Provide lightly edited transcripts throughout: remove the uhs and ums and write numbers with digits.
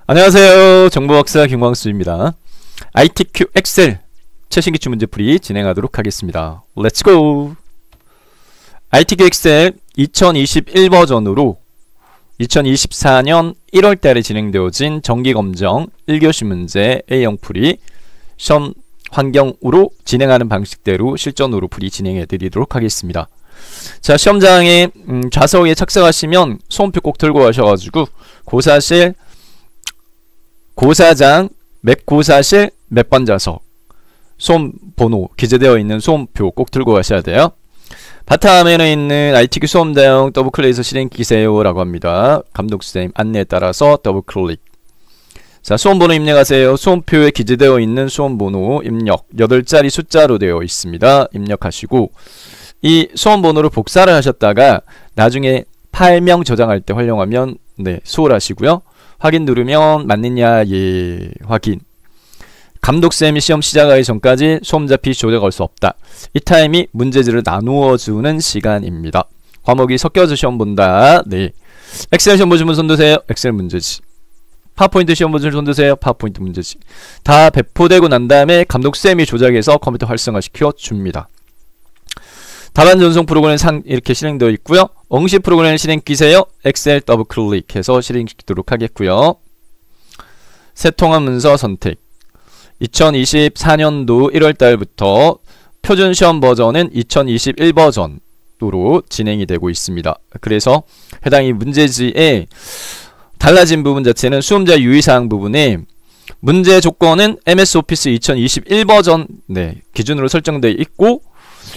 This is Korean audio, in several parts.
안녕하세요. 정보박사 김광수입니다. ITQ 엑셀 최신 기출 문제풀이 진행하도록 하겠습니다. 렛츠고! ITQ 엑셀 2021 버전으로 2024년 1월달에 진행되어진 정기검정 1교시 문제 A형 풀이 시험 환경으로 진행하는 방식대로 실전으로 풀이 진행해드리도록 하겠습니다. 자, 시험장에 좌석에 착석하시면 소음표 꼭 들고 가셔가지고 고사실, 고사장, 고사실 몇 번 좌석, 소음 번호 기재되어 있는 소음표 꼭 들고 가셔야 돼요. 바탕화면에 있는 ITQ 소음대응 더블클릭해서 실행키세요 라고 합니다. 감독쌤 안내에 따라서 더블클릭. 자, 소음번호 입력하세요. 소음표에 기재되어 있는 소음번호 입력 8자리 숫자로 되어 있습니다. 입력하시고 이 소음번호를 복사를 하셨다가 나중에 파일명 저장할 때 활용하면 수월하시고요. 확인 누르면 맞느냐, 예, 확인. 감독쌤이 시험 시작하기 전까지 소음잡이 조작할 수 없다. 이 타임이 문제지를 나누어 주는 시간입니다. 과목이 섞여서 시험 본다. 네. 엑셀 시험 보시면 손드세요. 엑셀 문제지. 파워포인트 시험 보시면 손드세요. 파워포인트 문제지. 다 배포되고 난 다음에 감독쌤이 조작해서 컴퓨터 활성화시켜 줍니다. 답안 전송 프로그램 이렇게 실행되어 있고요. 응시 프로그램 실행 끼세요. 엑셀 더블 클릭해서 실행시키도록 하겠고요. 새 통합 문서 선택. 2024년도 1월달부터 표준 시험 버전은 2021 버전으로 진행이 되고 있습니다. 그래서 해당 이 문제지에 달라진 부분 자체는 수험자 유의사항 부분에 문제 조건은 MS 오피스 2021 버전 기준으로 설정되어 있고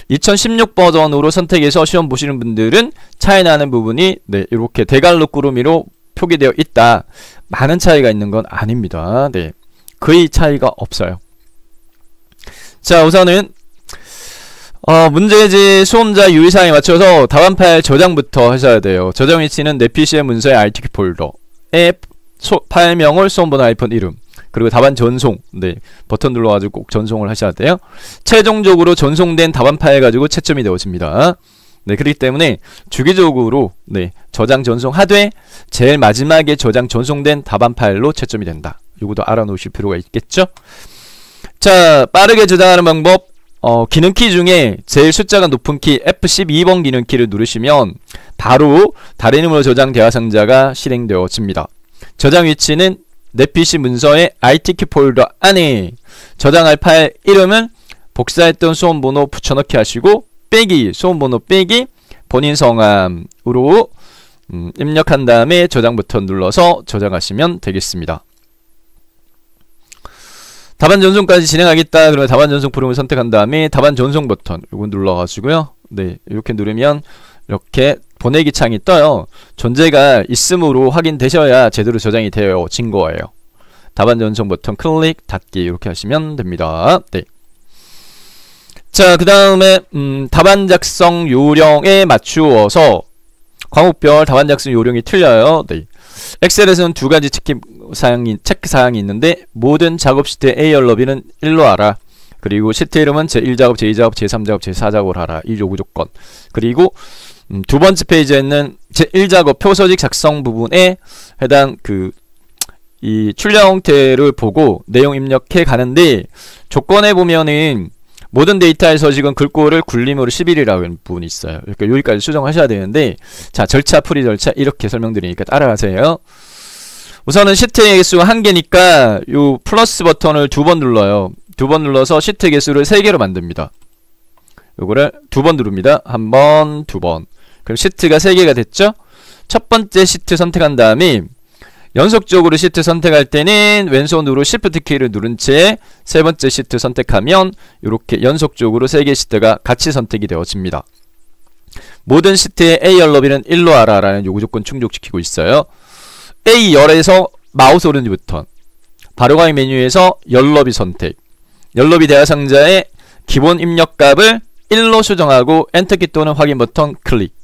2016 버전으로 선택해서 시험 보시는 분들은 차이 나는 부분이 이렇게 대갈로 꾸러미로 표기되어 있다. 많은 차이가 있는 건 아닙니다. 거의 차이가 없어요. 자, 우선은 문제지 수험자 유의사항에 맞춰서 답안 파일 저장부터 하셔야 돼요. 저장 위치는 내 PC의 문서의 ITQ 폴더에 파일명을 수험번호 이름 그리고 답안 전송 버튼 눌러가지고 꼭 전송을 하셔야 돼요. 최종적으로 전송된 답안 파일 가지고 채점이 되어집니다. 그렇기 때문에 주기적으로 저장 전송하되 제일 마지막에 저장 전송된 답안 파일로 채점이 된다. 요것도 알아놓으실 필요가 있겠죠. 자, 빠르게 저장하는 방법. 기능키 중에 제일 숫자가 높은 키 F12번 기능키를 누르시면 바로 다른 이름으로 저장 대화 상자가 실행되어집니다. 저장 위치는 내 PC 문서의 ITQ 폴더 안에 저장할 파일 이름은 복사했던 소음번호 붙여넣기 하시고 빼기, 소음번호 빼기, 본인 성함으로 입력한 다음에 저장 버튼 눌러서 저장하시면 되겠습니다. 답안 전송까지 진행하겠다. 그러면 답안 전송 프로그램을 선택한 다음에 답안 전송 버튼 이거 눌러가지고요. 이렇게 누르면 이렇게 보내기 창이 떠요. 존재가 있음으로 확인되셔야 제대로 저장이 되어진 거예요. 답안 전송 버튼 클릭, 닫기 이렇게 하시면 됩니다. 자, 그 다음에 답안 작성 요령에 맞추어서 과목별 답안 작성 요령이 틀려요. 엑셀에서는 두 가지 체크사항이 있는데 모든 작업 시트의 A열너비는 1로 하라. 그리고 시트 이름은 제1작업, 제2작업, 제3작업, 제4작업을 하라. 이 요구 조건. 그리고 두 번째 페이지에 있는 제1작업 표서직 작성 부분에 해당 이 출력 형태를 보고 내용 입력해 가는데 조건에 보면은 모든 데이터의 서식은 글꼴을 굴림으로 11이라는 부분이 있어요. 그러니까 여기까지 수정하셔야 되는데 자, 절차, 풀이 절차 이렇게 설명드리니까 따라하세요. 우선은 시트의 개수가 1개니까 요 플러스 버튼을 2번 눌러요. 2번 눌러서 시트 개수를 3개로 만듭니다. 요거를 2번 누릅니다. 1번, 2번. 그럼 시트가 3개가 됐죠? 첫 번째 시트 선택한 다음에 연속적으로 시트 선택할 때는 왼손으로 Shift 키를 누른 채 세 번째 시트 선택하면 이렇게 연속적으로 3개 시트가 같이 선택이 되어집니다. 모든 시트의 A열너비는 1로 하라 라는 요구 조건 충족시키고 있어요. A열에서 마우스 오른쪽 버튼 바로가기 메뉴에서 열너비 선택 열너비 대화 상자의 기본 입력값을 1로 수정하고 엔터키 또는 확인 버튼 클릭.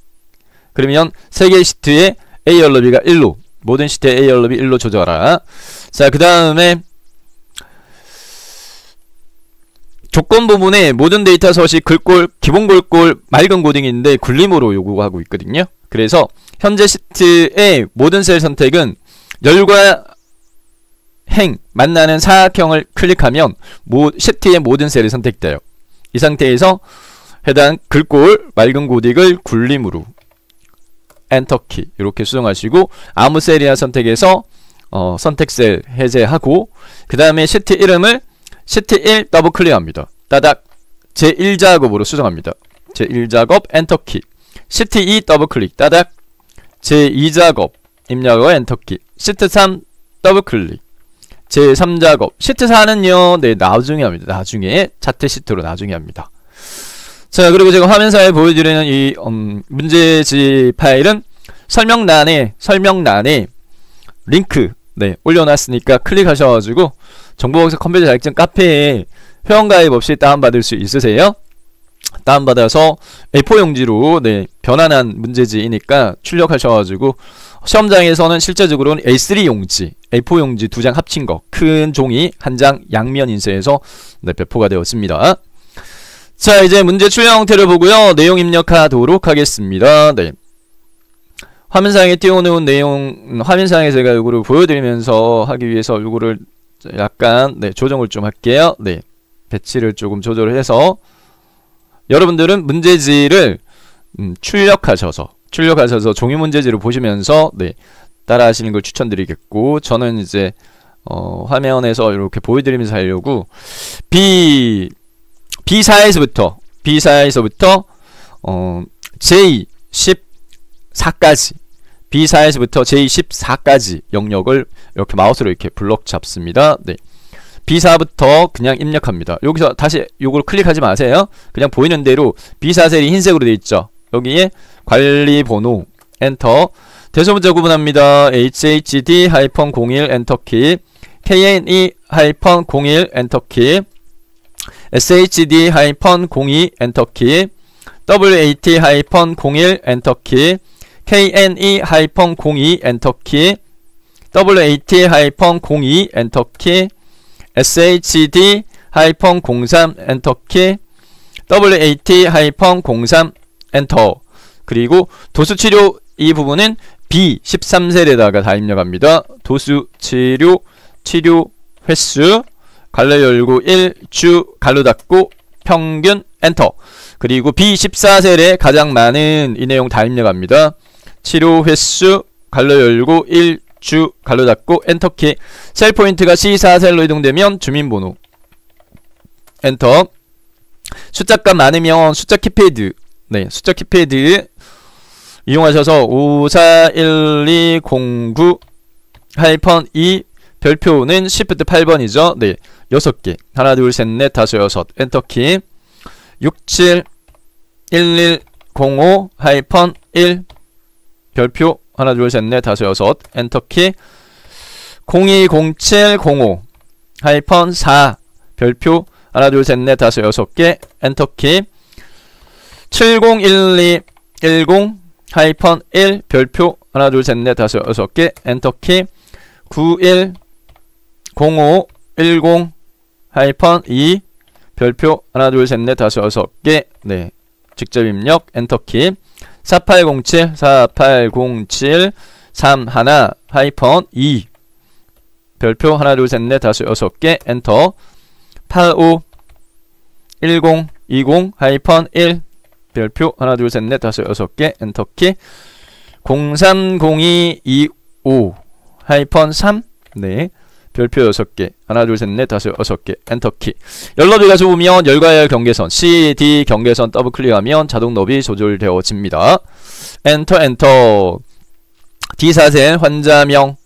그러면 3개 시트의 A열너비가 1로 모든 시트의 A열너비 1로 조절하라. 자, 그 다음에 조건 부분에 모든 데이터 서식 글꼴, 기본 글꼴 맑은 고딩인데 굴림으로 요구하고 있거든요. 그래서 현재 시트의 모든 셀 선택은 열과 행 만나는 사각형을 클릭하면 시트의 모든 셀이 선택돼요. 이 상태에서 해당 글꼴 맑은 고딕을 굴림으로 엔터키 이렇게 수정하시고 아무 셀이나 선택해서 선택 셀 해제하고 그 다음에 시트 이름을 시트 1 더블 클릭합니다. 따닥 제1작업으로 수정합니다. 제1작업 엔터키 시트 2 더블 클릭 따닥 제2작업 입력어 엔터키 시트 3 더블 클릭 제3작업 시트 4는요 네 나중에 합니다. 나중에 자체 시트로 나중에 합니다. 자 그리고 제가 화면상에 보여드리는 이 문제지 파일은 설명란에 링크 네 올려놨으니까 클릭하셔가지고 정보학습 컴퓨터 자격증 카페에 회원가입 없이 다운받을 수 있으세요. 다운받아서 A4 용지로 네 변환한 문제지이니까 출력하셔가지고 시험장에서는 실제적으로는 A3 용지, A4 용지 2장 합친 거 큰 종이 한 장 양면 인쇄해서 네, 배포가 되었습니다. 자 이제 문제 출력 형태를 보고요. 내용 입력하도록 하겠습니다. 네. 화면상에 띄워놓은 내용 화면상에 제가 이거를 보여드리면서 하기 위해서 이거를 약간 네, 조정을 좀 할게요. 네. 배치를 조금 조절을 해서 여러분들은 문제지를 출력하셔서 종이 문제지를 보시면서 네, 따라 하시는 걸 추천드리겠고 저는 이제 화면에서 이렇게 보여드리면서 하려고 B4에서부터 J14까지 B4에서부터 J14까지 영역을 이렇게 마우스로 이렇게 블럭 잡습니다. 네. B4부터 그냥 입력합니다. 여기서 다시 요걸 클릭하지 마세요. 그냥 보이는 대로 B4 셀이 흰색으로 되어 있죠. 여기에 관리 번호 엔터 대소문자 구분합니다. HHD-01 엔터키 KNE-01 엔터키 SHD-02 엔터키 WAT-01 엔터키 KNE-02 엔터키 WAT-02 엔터키 SHD-03 엔터키 WAT-03 엔터 그리고 도수치료 이 부분은 B13셀에다가 다 입력합니다. 도수치료 치료 횟수 갈로 열고 1주 갈로 닫고 평균 엔터 그리고 B14셀에 가장 많은 이 내용 다 입력합니다. 치료 횟수 갈로 열고 1주 갈로 닫고 엔터키 셀 포인트가 C4셀로 이동되면 주민번호 엔터 숫자값 많으면 숫자 키패드 네 숫자 키패드 이용하셔서 541209-2 별표는 Shift 8번이죠. 네 6개 하나 둘 셋 넷 다섯 여섯 엔터키 671105-1 별표 하나 둘 셋 넷 다섯 여섯 엔터키 020705-4 별표 하나 둘 셋 넷 다섯 여섯 개 엔터키 701210-1 별표 하나 둘 셋 넷 다섯 여섯 개 엔터키 9105-10-2 별표 하나 둘 셋 넷 다섯 여섯 개 네 직접 입력 엔터키 4807-31 별표 하나 둘 셋 넷 다섯 여섯 개 엔터 851020-1 별표 하나 둘 셋 넷 다섯 여섯 개 엔터키 030225-3 네 별표 6개 하나 둘 셋 넷 다섯 여섯 개 엔터키 열너비가 좁으면 열과 열 경계선 CD 경계선 더블 클릭하면 자동 너비 조절되어집니다. 엔터 D4셀 환자명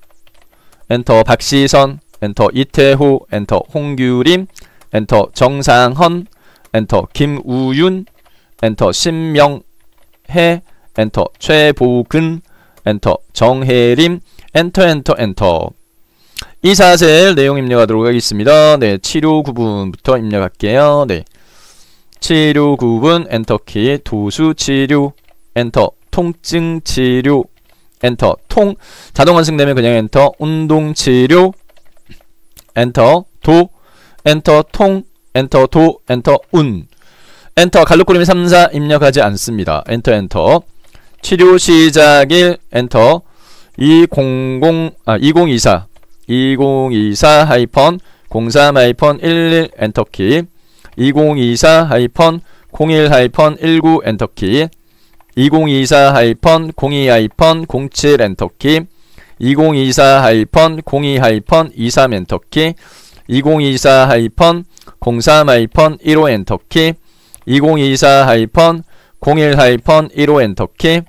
엔터 박시선 엔터 이태호 엔터 홍규림 엔터 정상헌 엔터 김우윤 엔터 신명해 엔터 최보근 엔터 정혜림 엔터 2사셀 내용 입력하도록 하겠습니다. 네 치료 구분부터 입력할게요. 네 치료 구분 엔터키 도수치료 엔터 통증치료 엔터 통 자동 완성되면 그냥 엔터 운동치료 엔터 도 엔터 통 엔터 도 엔터 운 엔터 갈로꼬리미 3사 입력하지 않습니다. 엔터 치료 시작일 엔터 2024 2024-03-11 엔터키 2024-01-19 엔터키 2024-02-07 엔터키 2024-02-23 엔터키 2024-03-15 엔터키 2024-01-15 엔터키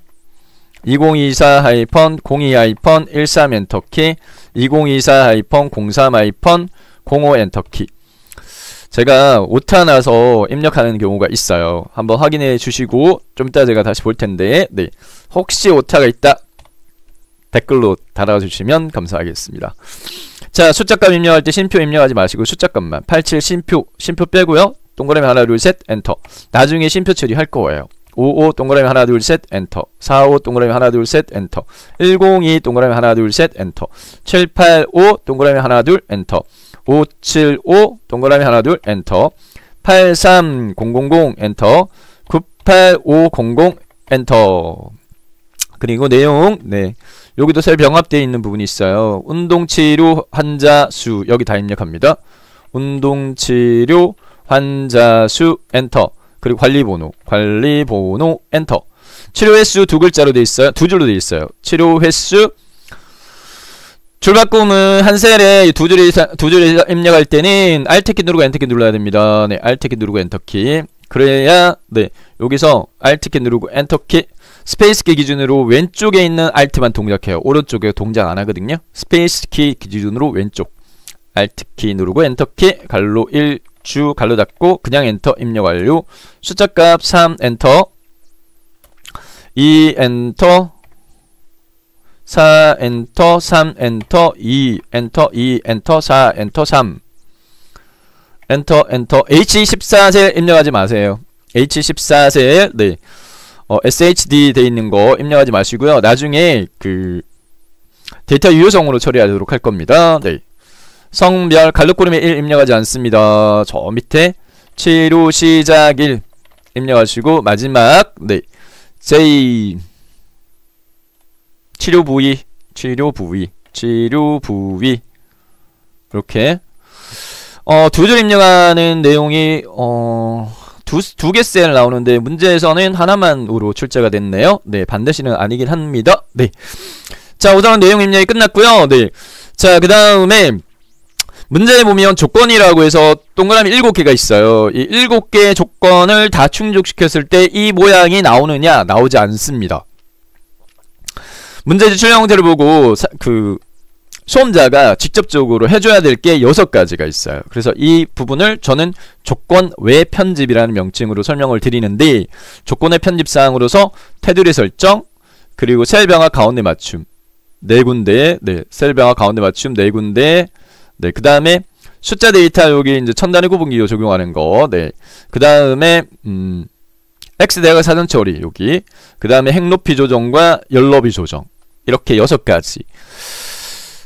2024-02-13 엔터키 2024-03-05 엔터키. 제가 오타 나서 입력하는 경우가 있어요. 한번 확인해 주시고 좀 이따 제가 다시 볼 텐데, 네, 혹시 오타가 있다 댓글로 달아주시면 감사하겠습니다. 자, 숫자값 입력할 때 심표 입력하지 마시고 숫자값만 87 심표 빼고요. 동그라미 하나 둘 셋 엔터. 나중에 심표 처리할 거예요. 55 동그라미 하나 둘 셋 엔터. 45 동그라미 하나 둘 셋 엔터. 102 동그라미 하나 둘 셋 엔터. 785 동그라미 하나 둘 엔터. 575 동그라미 하나 둘 엔터. 83000 엔터. 98500 엔터. 그리고 내용, 네, 여기도 셀 병합되어 있는 부분이 있어요. 운동치료 환자 수, 여기 다 입력합니다. 운동치료 환자 수 엔터. 그리고 관리번호 엔터. 치료 횟수 두 글자로 돼 있어요. 두 줄로 돼 있어요. 치료 횟수. 줄바꿈은 한 셀에 두 줄 입력할 때는 Alt키 누르고 Enter키 눌러야 됩니다. 네, Alt키 누르고 Enter키. 그래야, 네, 여기서 Alt키 누르고 Enter키. 스페이스키 기준으로 왼쪽에 있는 Alt만 동작해요. 오른쪽에 동작 안 하거든요. 스페이스키 기준으로 왼쪽. Alt키 누르고 Enter키. 갈로 1주 갈로 닫고 그냥 엔터 입력 완료. 숫자값 3 엔터. 2 엔터. 4 엔터. 3 엔터. 2 엔터. 2 엔터. 4 엔터. 3 엔터. H14셀 입력하지 마세요. H14셀, 네, SHD 돼 있는 거 입력하지 마시고요. 나중에 그 데이터 유효성으로 처리하도록 할 겁니다. 네. 성별 갈로꼬름에 1 입력하지 않습니다. 저 밑에 치료 시작 1 입력하시고 마지막, 네, J 치료 부위 이렇게 두 줄 입력하는 내용이 두 개 셀 나오는데 문제에서는 하나만으로 출제가 됐네요. 네, 반드시는 아니긴 합니다. 네. 자, 우선 내용 입력이 끝났고요. 네. 자, 그 다음에 문제에 보면 조건이라고 해서 동그라미 7개가 있어요. 이 7개의 조건을 다 충족시켰을 때 이 모양이 나오느냐, 나오지 않습니다. 문제지 출력 형태를 보고 수험자가 직접적으로 해줘야 될 게 6가지가 있어요. 그래서 이 부분을 저는 조건 외 편집이라는 명칭으로 설명을 드리는데, 조건의 편집사항으로서 테두리 설정, 그리고 셀 병합 가운데 맞춤 4군데, 네, 셀 병합 가운데 맞춤 4군데, 네, 그 다음에 숫자 데이터 여기 이제 첨단의 구분기호 적용하는 거, 네, 그 다음에 X 대각 사전 처리 여기, 그 다음에 행 높이 조정과 열 너비 조정, 이렇게 6가지.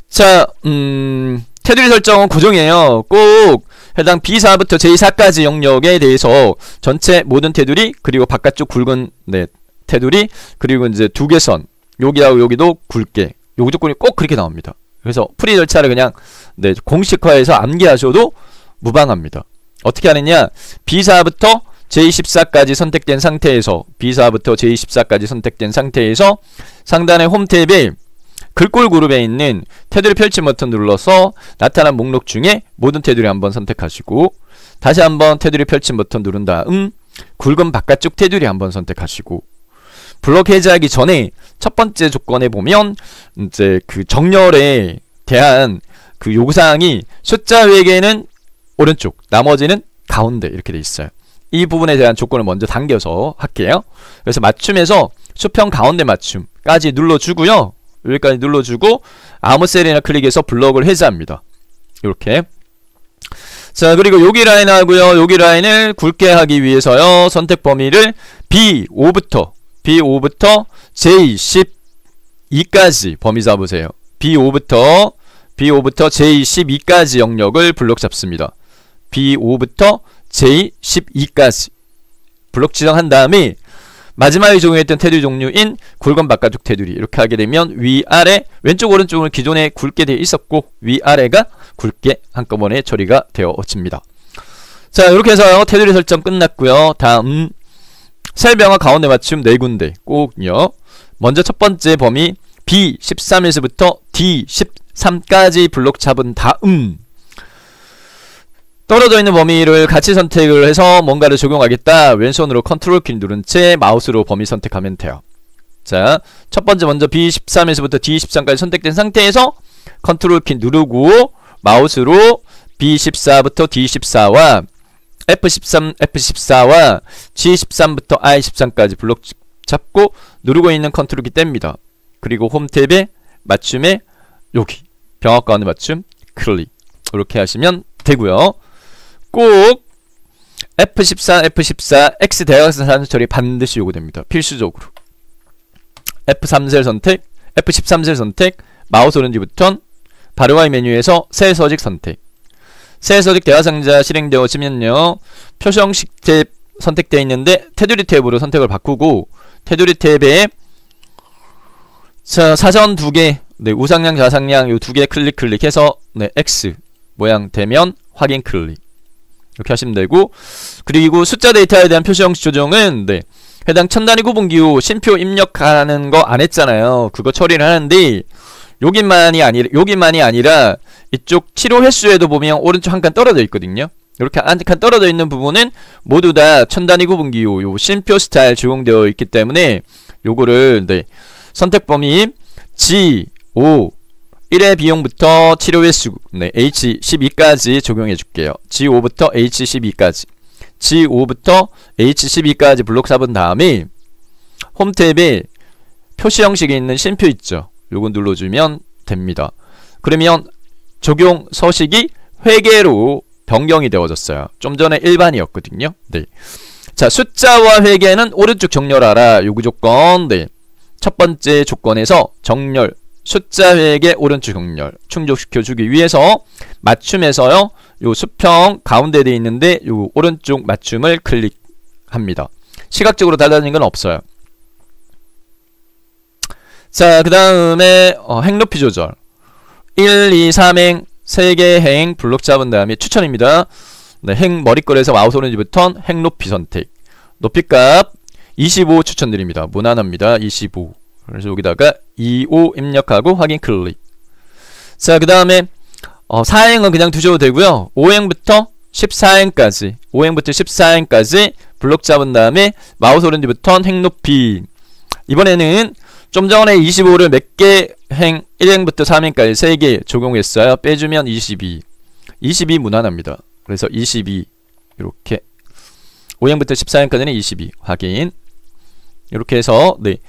자, 테두리 설정은 고정이에요. 꼭 해당 B4부터 J4까지 영역에 대해서 전체 모든 테두리, 그리고 바깥쪽 굵은, 네, 테두리, 그리고 이제 2개 선, 여기하고 여기도 굵게, 요 조건이 꼭 그렇게 나옵니다. 그래서 풀이 절차를 그냥, 네, 공식화해서 암기하셔도 무방합니다. 어떻게 하느냐, B4부터 J14까지 선택된 상태에서, B4부터 J14까지 선택된 상태에서 상단의 홈 탭에 글꼴 그룹에 있는 테두리 펼침 버튼 눌러서 나타난 목록 중에 모든 테두리 한번 선택하시고, 다시 한번 테두리 펼침 버튼 누른 다음 굵은 바깥쪽 테두리 한번 선택하시고, 블록 해제하기 전에 첫 번째 조건에 보면 이제 그 정렬에 대한 그 요구사항이 숫자 외에는 오른쪽, 나머지는 가운데 이렇게 돼 있어요. 이 부분에 대한 조건을 먼저 당겨서 할게요. 그래서 맞춤에서 수평 가운데 맞춤까지 눌러주고요. 여기까지 눌러주고 아무 셀이나 클릭해서 블럭을 해제합니다. 이렇게. 자, 그리고 여기 라인 하고요. 여기 라인을 굵게 하기 위해서요, 선택 범위를 B5부터 J12까지 범위 잡으세요. B5부터 J12까지 영역을 블록 잡습니다. B5부터 J12까지 블록 지정한 다음에 마지막에 적용했던 테두리 종류인 굵은 바깥쪽 테두리 이렇게 하게 되면 위아래 왼쪽 오른쪽은 기존에 굵게 되어 있었고 위아래가 굵게 한꺼번에 처리가 되어집니다. 자, 이렇게 해서 테두리 설정 끝났고요. 다음 셀병과 가운데 맞춤 4군데 꼭요. 먼저 첫 번째 범위 B13에서부터 D13까지 블록 잡은 다음 떨어져 있는 범위를 같이 선택을 해서 뭔가를 적용하겠다. 왼손으로 컨트롤 키 누른 채 마우스로 범위 선택하면 돼요. 자, 첫 번째 먼저 B13에서부터 D13까지 선택된 상태에서 컨트롤 키 누르고 마우스로 B14부터 D14와 F13, F14와 G13부터 I13까지 블록 잡고 누르고 있는 컨트롤 키 뗍니다. 그리고 홈 탭에 맞춤에 여기 병합 가운데 맞춤 클릭 이렇게 하시면 되고요. 꼭 F14, F14, X 대각선 산수 처리 반드시 요구됩니다. 필수적으로. F3셀 선택, F13셀 선택, 마우스 오른쪽 버튼, 바로와이 메뉴에서 셀 서식 선택. 셀 서식 대화상자 실행되어지면요. 표시 형식 탭 선택되어 있는데 테두리 탭으로 선택을 바꾸고 테두리 탭에 자, 사선 2개, 네, 우상향, 좌상향 요 2개 클릭해서 네, X 모양 되면 확인 클릭. 이렇게 하시면 되고, 그리고 숫자 데이터에 대한 표시 형식 조정은 네, 해당 첨단위 구분기호 심표 입력하는 거 안 했잖아요. 그거 처리를 하는데 여기만이 아니라 이쪽 치료 횟수에도 보면 오른쪽 한 칸 떨어져 있거든요. 이렇게 한 칸 떨어져 있는 부분은 모두 다 첨단위 구분기호 요 심표 스타일 적용되어 있기 때문에 요거를 네, 선택 범위 G5 1회 비용부터 치료 횟수 네, H12까지 적용해 줄게요. G5부터 H12까지 G5부터 H12까지 블록 잡은 다음에 홈 탭에 표시 형식에 있는 심표 있죠. 요거 눌러주면 됩니다. 그러면 적용 서식이 회계로 변경이 되어졌어요. 좀 전에 일반이었거든요. 네. 자, 숫자와 회계는 오른쪽 정렬하라. 요구 조건. 네. 첫 번째 조건에서 정렬 숫자 회계 오른쪽 정렬 충족시켜주기 위해서 맞춤에서요. 요 수평 가운데 돼 있는데 요 오른쪽 맞춤을 클릭합니다. 시각적으로 달라진 건 없어요. 자, 그 다음에 행 높이 조절 1, 2, 3행 3개 행 블록 잡은 다음에 추천입니다. 네, 행 머리걸에서 마우스 오른쪽 버튼 행 높이 선택 높이값 25 추천드립니다. 무난합니다. 25. 그래서 여기다가 25 입력하고 확인 클릭. 자, 그 다음에 4행은 그냥 두셔도 되고요. 5행부터 14행까지 5행부터 14행까지 블록 잡은 다음에 마우스 오른쪽 버튼 행 높이. 이번에는 좀 전에 25를 몇 개 행 1행부터 3행까지 3개 적용했어요. 빼주면 22 무난합니다. 그래서 22 이렇게 5행부터 14행까지는 22 확인. 이렇게 해서 네,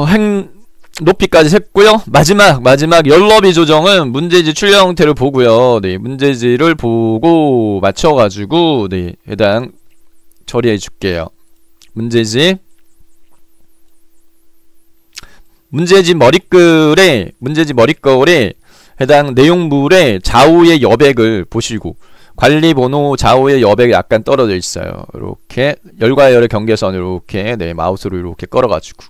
행 높이까지 셌고요. 마지막 열너비 조정은 문제지 출력 형태를 보고요. 네, 문제지를 보고 맞춰가지고 네, 해당 처리해 줄게요. 문제지 머리글에 해당 내용물의 좌우의 여백을 보시고 관리번호 좌우의 여백이 약간 떨어져 있어요. 이렇게 열과 열의 경계선 이렇게 네, 마우스로 이렇게 끌어가지고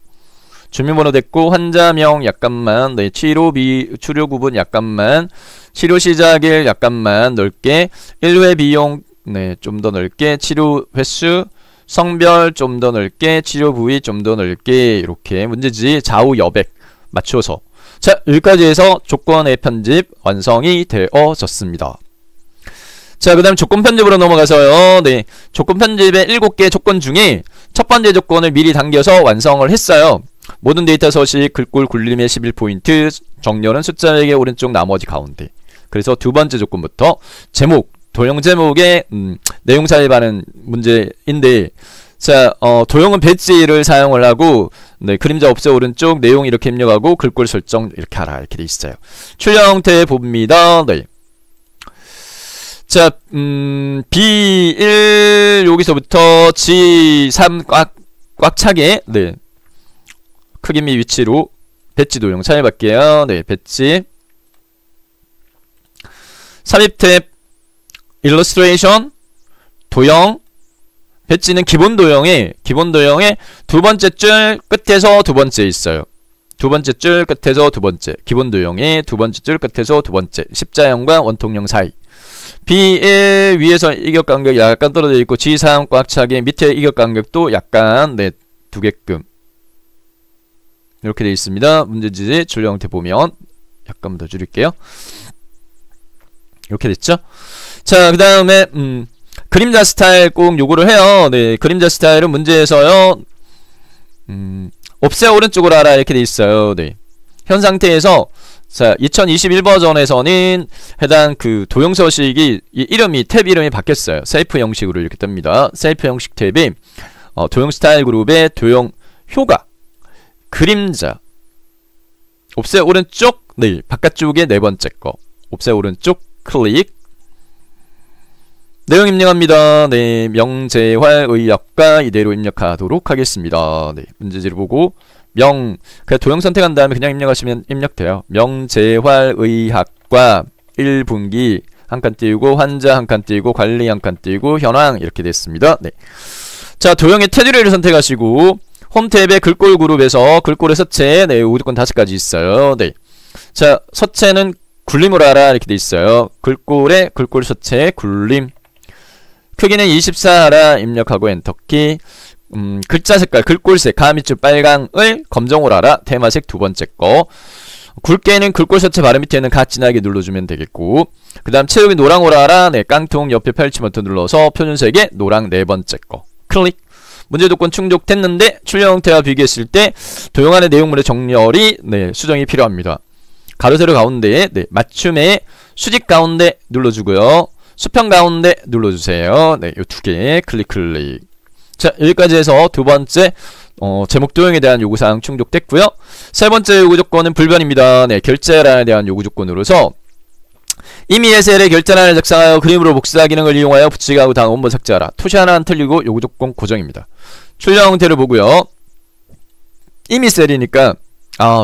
주민번호 됐고 환자명 약간만 네, 치료 구분 약간만 치료 시작일 약간만 넓게 1회 비용 네, 좀 더 넓게 치료 횟수 성별 좀 더 넓게 치료 부위 좀 더 넓게 이렇게 문제지 좌우 여백 맞춰서 자, 여기까지 해서 조건의 편집 완성이 되어졌습니다. 자, 그 다음 조건 편집으로 넘어가서요. 네, 조건 편집의 7개 조건 중에 첫 번째 조건을 미리 당겨서 완성을 했어요. 모든 데이터 서식 글꼴 굴림의 11포인트 정렬은 숫자 4개 오른쪽 나머지 가운데. 그래서 두 번째 조건부터 제목 도형 제목의 내용사에 반한 문제인데 자, 도형은 배지를 사용을 하고 네, 그림자 없애 오른쪽 내용 이렇게 입력하고 글꼴 설정 이렇게 하라 이렇게 돼 있어요. 출력 형태 봅니다. 네. 자, B1 여기서부터 G3 꽉 차게 네, 크기 및 위치로 배지 도형 찾아볼게요. 네, 배지 삽입 탭 일러스트레이션 도형 배지는 기본 도형에 두 번째 줄 끝에서 두 번째 있어요. 두 번째 줄 끝에서 두 번째. 기본 도형에 두 번째 줄 끝에서 두 번째. 십자형과 원통형 사이. B의 위에서 이격간격이 약간 떨어져 있고 G3 꽉 차게 밑에 이격간격도 약간 네, 두게끔 이렇게 되어 있습니다. 문제지 출력 형태 보면 약간 더 줄일게요. 이렇게 됐죠? 자, 그 다음에 그림자 스타일 꼭 요구를 해요. 네, 그림자 스타일은 문제에서요. 옵셋 오른쪽으로 하라 이렇게 돼 있어요. 네. 현 상태에서 자, 2021 버전에서는 해당 그 도형 서식이 이름이 탭 이름이 바뀌었어요. 셀프 형식으로 이렇게 뜹니다. 셀프 형식 탭이 도형 스타일 그룹의 도형 효과 그림자 옵셋 오른쪽 네 바깥쪽에 네 번째 거 옵셋 오른쪽 클릭 내용 입력합니다. 네, 명재활 의학과 이대로 입력하도록 하겠습니다. 네, 문제지를 보고 그냥 도형 선택한 다음에 그냥 입력하시면 입력돼요. 명재활 의학과 1분기 한 칸 띄우고 환자 한 칸 띄우고 관리 한 칸 띄우고 현황 이렇게 됐습니다. 네. 자, 도형의 테두리를 선택하시고 홈 탭의 글꼴 그룹에서 글꼴의 서체 네, 우주권 5가지 있어요. 네. 자, 서체는 굴림으로 하라 이렇게 돼 있어요. 글꼴의 글꼴 서체 굴림 크기는 24 하라 입력하고 엔터키 글자 색깔 글꼴색 가미줄 빨강을 검정으로 하라 테마색 두 번째 거 굵게는 글꼴 서체 바로 밑에는 가 진하게 눌러주면 되겠고 그 다음 채우기 노랑으로 하라 네 깡통 옆에 펼치 버튼 눌러서 표준색에 노랑 네 번째 거 클릭 문제 조건 충족됐는데 출력 형태와 비교했을 때 도형 안의 내용물의 정렬이 네 수정이 필요합니다. 가로 세로 가운데에 네 맞춤에 수직 가운데 눌러주고요. 수평 가운데 눌러주세요. 네, 요 두 개 클릭. 자, 여기까지 해서 두 번째 제목 도형에 대한 요구사항 충족됐고요. 세 번째 요구 조건은 불변입니다. 네, 결제란에 대한 요구 조건으로서 이미 SL의 결제란을 작성하여 그림으로 복사 기능을 이용하여 붙이기하고 다음 원본 삭제하라. 토시 하나는 틀리고 요구 조건 고정입니다. 출력 형태를 보고요. 이미 셀이니까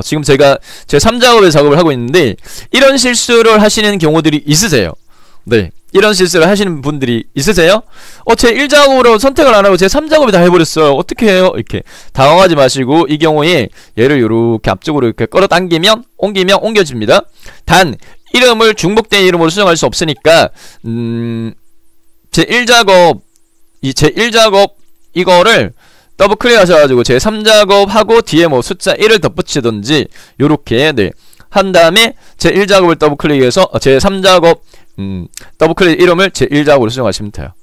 지금 제가 제 3작업에 작업을 하고 있는데 이런 실수를 하시는 경우들이 있으세요. 네, 이런 실수를 하시는 분들이 있으세요? 제 1작업으로 선택을 안하고 제 3작업에 다 해버렸어요. 어떻게 해요? 이렇게 당황하지 마시고 이 경우에 얘를 이렇게 앞쪽으로 이렇게 끌어당기면 옮기면 옮겨집니다. 단 이름을 중복된 이름으로 수정할 수 없으니까 제 1작업 이거를 더블 클릭 하셔가지고 제 3작업 하고 뒤에 뭐 숫자 1을 덧붙이든지 요렇게 네, 한 다음에 제 1작업을 더블 클릭해서 제 3작업 더블클릭 이름을 제 1작업으로 수정하시면 돼요.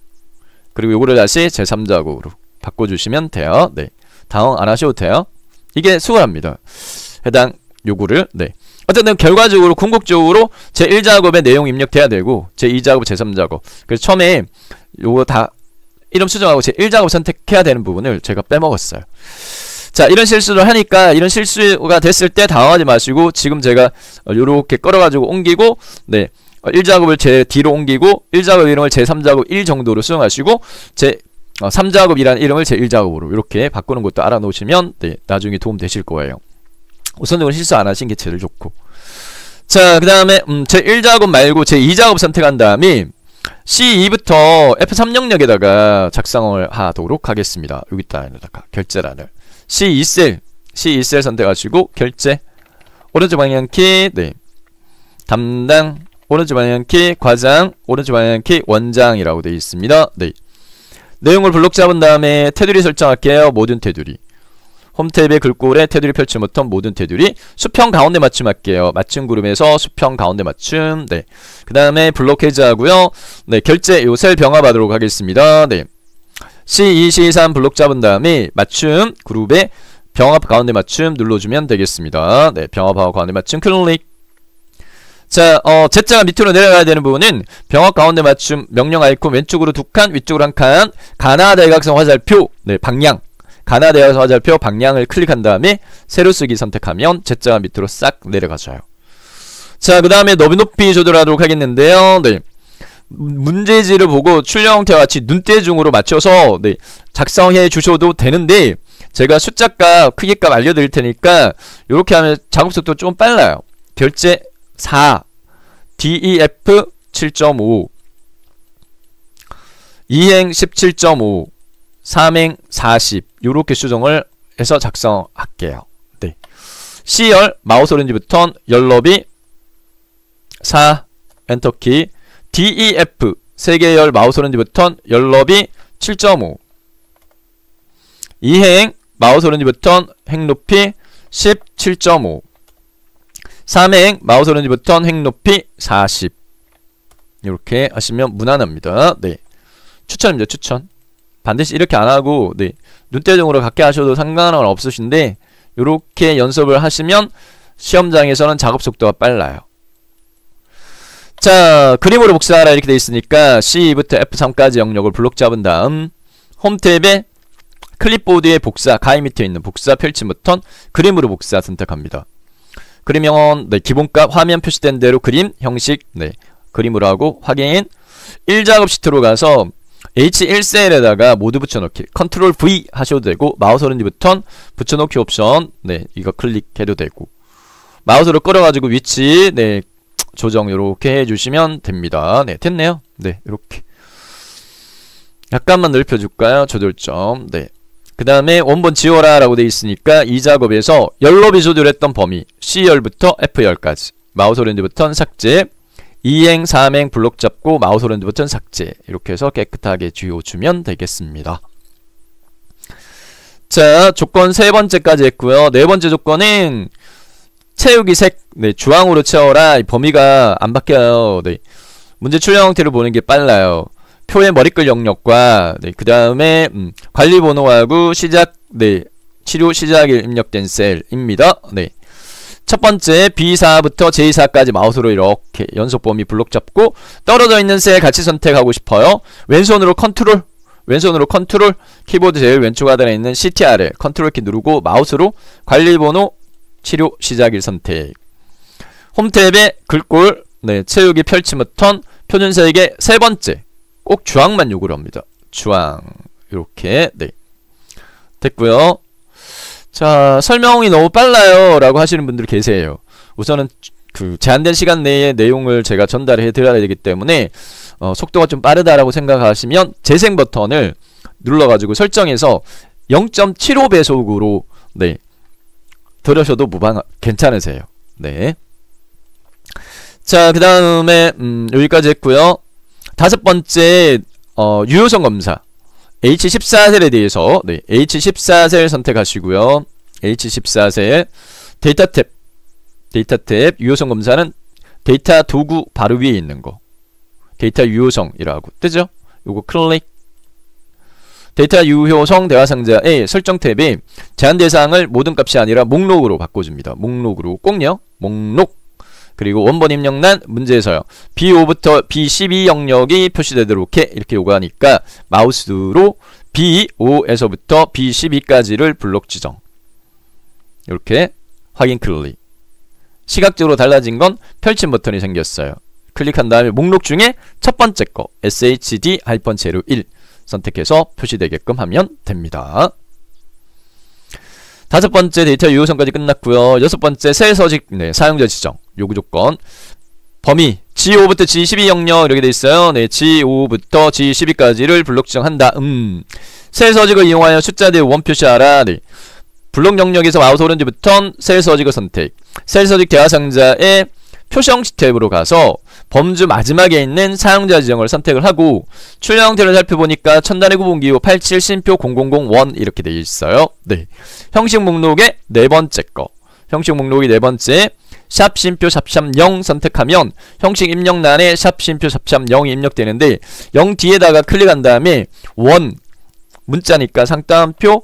그리고 요거를 다시 제 3작업으로 바꿔주시면 돼요. 네, 당황 안 하셔도 돼요. 이게 수월합니다. 해당 요구를 네. 어쨌든 결과적으로 궁극적으로 제 1작업에 내용 입력돼야 되고 제 2작업, 제 3작업 그래서 처음에 요거 다 이름 수정하고 제 1작업 선택해야 되는 부분을 제가 빼먹었어요. 자, 이런 실수를 하니까 이런 실수가 됐을 때 당황하지 마시고 지금 제가 요렇게 끌어가지고 옮기고 네 1작업을 제 뒤로 옮기고 1작업 이름을 제 3작업 1 정도로 수정하시고 제 3작업이라는 이름을 제 1작업으로 이렇게 바꾸는 것도 알아놓으시면 네, 나중에 도움 되실 거예요. 우선적으로 실수 안 하신 게 제일 좋고 자, 그 다음에 제 1작업 말고 제 2작업 선택한 다음에 C2부터 F3영역에다가 작성을 하도록 하겠습니다. 여기다가 결제란을 C2셀 선택하시고 결제 오른쪽 방향키 네 담당 오른쪽 방향키 과장 오른쪽 방향키 원장이라고 되어 있습니다. 네. 내용을 블록 잡은 다음에 테두리 설정할게요. 모든 테두리 홈 탭의 글꼴에 테두리 펼침 버튼 모든 테두리 수평 가운데 맞춤 할게요. 맞춤 그룹에서 수평 가운데 맞춤 네. 그 다음에 블록 해제하고요. 네, 결제 요 셀 병합하도록 하겠습니다. 네. C2, C3 블록 잡은 다음에 맞춤 그룹에 병합 가운데 맞춤 눌러주면 되겠습니다. 네, 병합하고 가운데 맞춤 클릭. 자, Z자가 밑으로 내려가야 되는 부분은 병합 가운데 맞춤 명령 아이콘 왼쪽으로 2칸 위쪽으로 1칸 가나 대각선 화살표 네, 방향 가나 대각선 화살표 방향을 클릭한 다음에 세로 쓰기 선택하면 Z자가 밑으로 싹 내려가져요. 자, 그 다음에 높이 조절하도록 하겠는데요. 네. 문제지를 보고 출력 형태와 같이 눈대중으로 맞춰서 네, 작성해 주셔도 되는데 제가 숫자값 크기값 알려드릴 테니까 이렇게 하면 작업 속도 좀 빨라요. 결제 4 DEF 7.5 이행 17.5 3행 40 요렇게 수정을 해서 작성할게요. 네. C열 마우스 오른지 버튼 열너비 4 엔터키 DEF 3개 열 마우스 오른지 버튼 열너비 7.5 2행 마우스 오른지 버튼 횡높이 17.5 3행 마우스 오른지 버튼 횡높이 40 이렇게 하시면 무난합니다. 네. 추천입니다. 추천. 반드시 이렇게 안하고 네. 눈대중으로 갖게 하셔도 상관은 없으신데 요렇게 연습을 하시면 시험장에서는 작업 속도가 빨라요. 자, 그림으로 복사하라 이렇게 되어 있으니까 C부터 F3까지 영역을 블록 잡은 다음 홈 탭에 클립보드의 복사, 가위 밑에 있는 복사 펼침 버튼 그림으로 복사 선택합니다. 그림형은 네, 기본값 화면 표시된 대로 그림 형식 네, 그림으로 하고 확인 1작업 시트로 가서 H1셀에다가 모두 붙여넣기 컨트롤 V 하셔도 되고 마우스 오른지 버튼 붙여넣기 옵션 네 이거 클릭해도 되고 마우스로 끌어가지고 위치 네 조정 요렇게 해주시면 됩니다. 네 됐네요. 네 이렇게 약간만 넓혀줄까요? 조절점 네 그 다음에 원본 지워라 라고 되어 있으니까 이 작업에서 열너비 조절했던 범위 C열부터 F열까지 마우스 오른지 버튼 삭제 2행 3행 블록 잡고 마우스 오른지 버튼 삭제 이렇게 해서 깨끗하게 지워주면 되겠습니다. 자 조건 세 번째까지 했고요. 네 번째 조건은 채우기 색 네, 주황으로 채워라. 범위가 안 바뀌어요. 네. 문제 출력 형태를 보는 게 빨라요. 표의 머리글 영역과 네, 그 다음에 관리 번호하고 시작 네, 치료 시작일 입력된 셀입니다. 네. 첫 번째 B4부터 J4까지 마우스로 이렇게 연속 범위 블록 잡고 떨어져 있는 셀 같이 선택하고 싶어요. 왼손으로 컨트롤 키보드 제일 왼쪽 하단에 있는 CTRL 컨트롤 키 누르고 마우스로 관리 번호 치료 시작일 선택. 홈 탭에 글꼴 네, 채우기 펼침 버튼 표준색의 세 번째 꼭 주황만 요구를 합니다. 주황 이렇게 네 됐고요. 자 설명이 너무 빨라요 라고 하시는 분들 계세요. 우선은 그 제한된 시간 내에 내용을 제가 전달해 드려야 되기 때문에 속도가 좀 빠르다라고 생각하시면 재생 버튼을 눌러가지고 설정해서 0.75배속으로 네 들으셔도 괜찮으세요. 네. 자, 그 다음에 여기까지 했고요. 다섯 번째 유효성 검사 H14셀에 대해서 네, H14셀 선택하시고요. H14셀 데이터 탭 유효성 검사는 데이터 도구 바로 위에 있는 거 데이터 유효성이라고 뜨죠? 요거 클릭 데이터 유효성 대화상자의 설정 탭에 제한 대상을 모든 값이 아니라 목록으로 바꿔줍니다. 목록으로 꼭요. 목록 그리고 원본 입력란 문제에서요. B5부터 B12 영역이 표시되도록 해 이렇게 요구하니까 마우스로 B5에서부터 B12까지를 블록 지정 이렇게 확인 클릭 시각적으로 달라진 건 펼침 버튼이 생겼어요. 클릭한 다음에 목록 중에 첫 번째 거 SHD-01 선택해서 표시되게끔 하면 됩니다. 다섯 번째 데이터 유효성까지 끝났고요. 여섯 번째 셀 서식 네, 사용자 지정 요구 조건 범위 G5부터 G12 영역 이렇게 돼 있어요. 네, G5부터 G12까지를 블록 지정한다. 셀 서식을 이용하여 숫자대 원 표시하라. 네. 블록 영역에서 마우스 오른지 버튼 셀 서식을 선택. 셀 서식 대화 상자의 표시 형식 탭으로 가서 범주 마지막에 있는 사용자 지정을 선택을 하고 출력 형태를 살펴보니까 첨단의 구분기호 87 심표 0001 이렇게 되어 있어요. 네. 형식 목록의 네 번째 거. 형식 목록이 네 번째 샵 심표 샵샵 0 선택하면 형식 입력란에 샵 심표 샵샵 0이 입력되는데 0 뒤에다가 클릭한 다음에 원 문자니까 상따옴표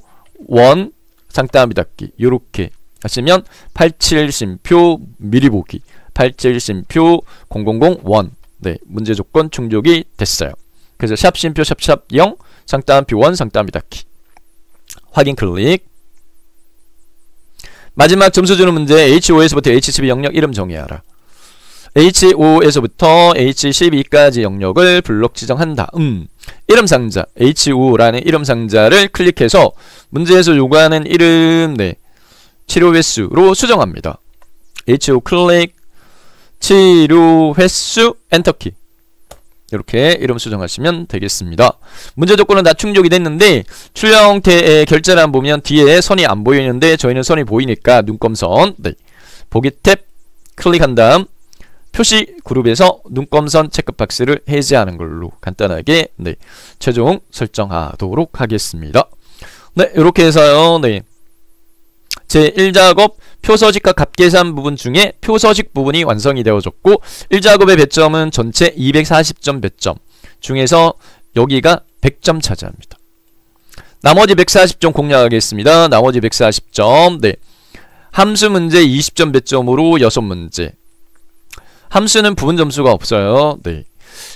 원 상따옴이 닫기 요렇게 하시면 87 심표 미리 보기 87 심표 0001 네, 문제 조건 충족이 됐어요. 그래서 샵 심표 샵샵 0 상따옴표 1 상따옴이 닫기 확인 클릭. 마지막 점수 주는 문제 H5에서부터 H12 영역 이름 정의하라. H5에서부터 H12까지 영역을 블록 지정한다. 이름 상자 H5라는 이름 상자를 클릭해서 문제에서 요구하는 이름 네, 치료 횟수로 수정합니다. H5 클릭 치료 횟수 엔터키 이렇게 이름 수정하시면 되겠습니다. 문제 조건은 다 충족이 됐는데 출력 형태의 결제를 한번 보면 뒤에 선이 안 보이는데 저희는 선이 보이니까 눈금선 네. 보기 탭 클릭한 다음 표시 그룹에서 눈금선 체크박스를 해제하는 걸로 간단하게 네. 최종 설정하도록 하겠습니다. 네, 이렇게 해서요. 네. 제 1작업 표서식과 값계산 부분 중에 표서식 부분이 완성이 되어졌고 1작업의 배점은 전체 240점 배점 중에서 여기가 100점 차지합니다. 나머지 140점 공략하겠습니다. 나머지 140점 네. 함수 문제 20점 배점으로 6문제. 함수는 부분 점수가 없어요. 네.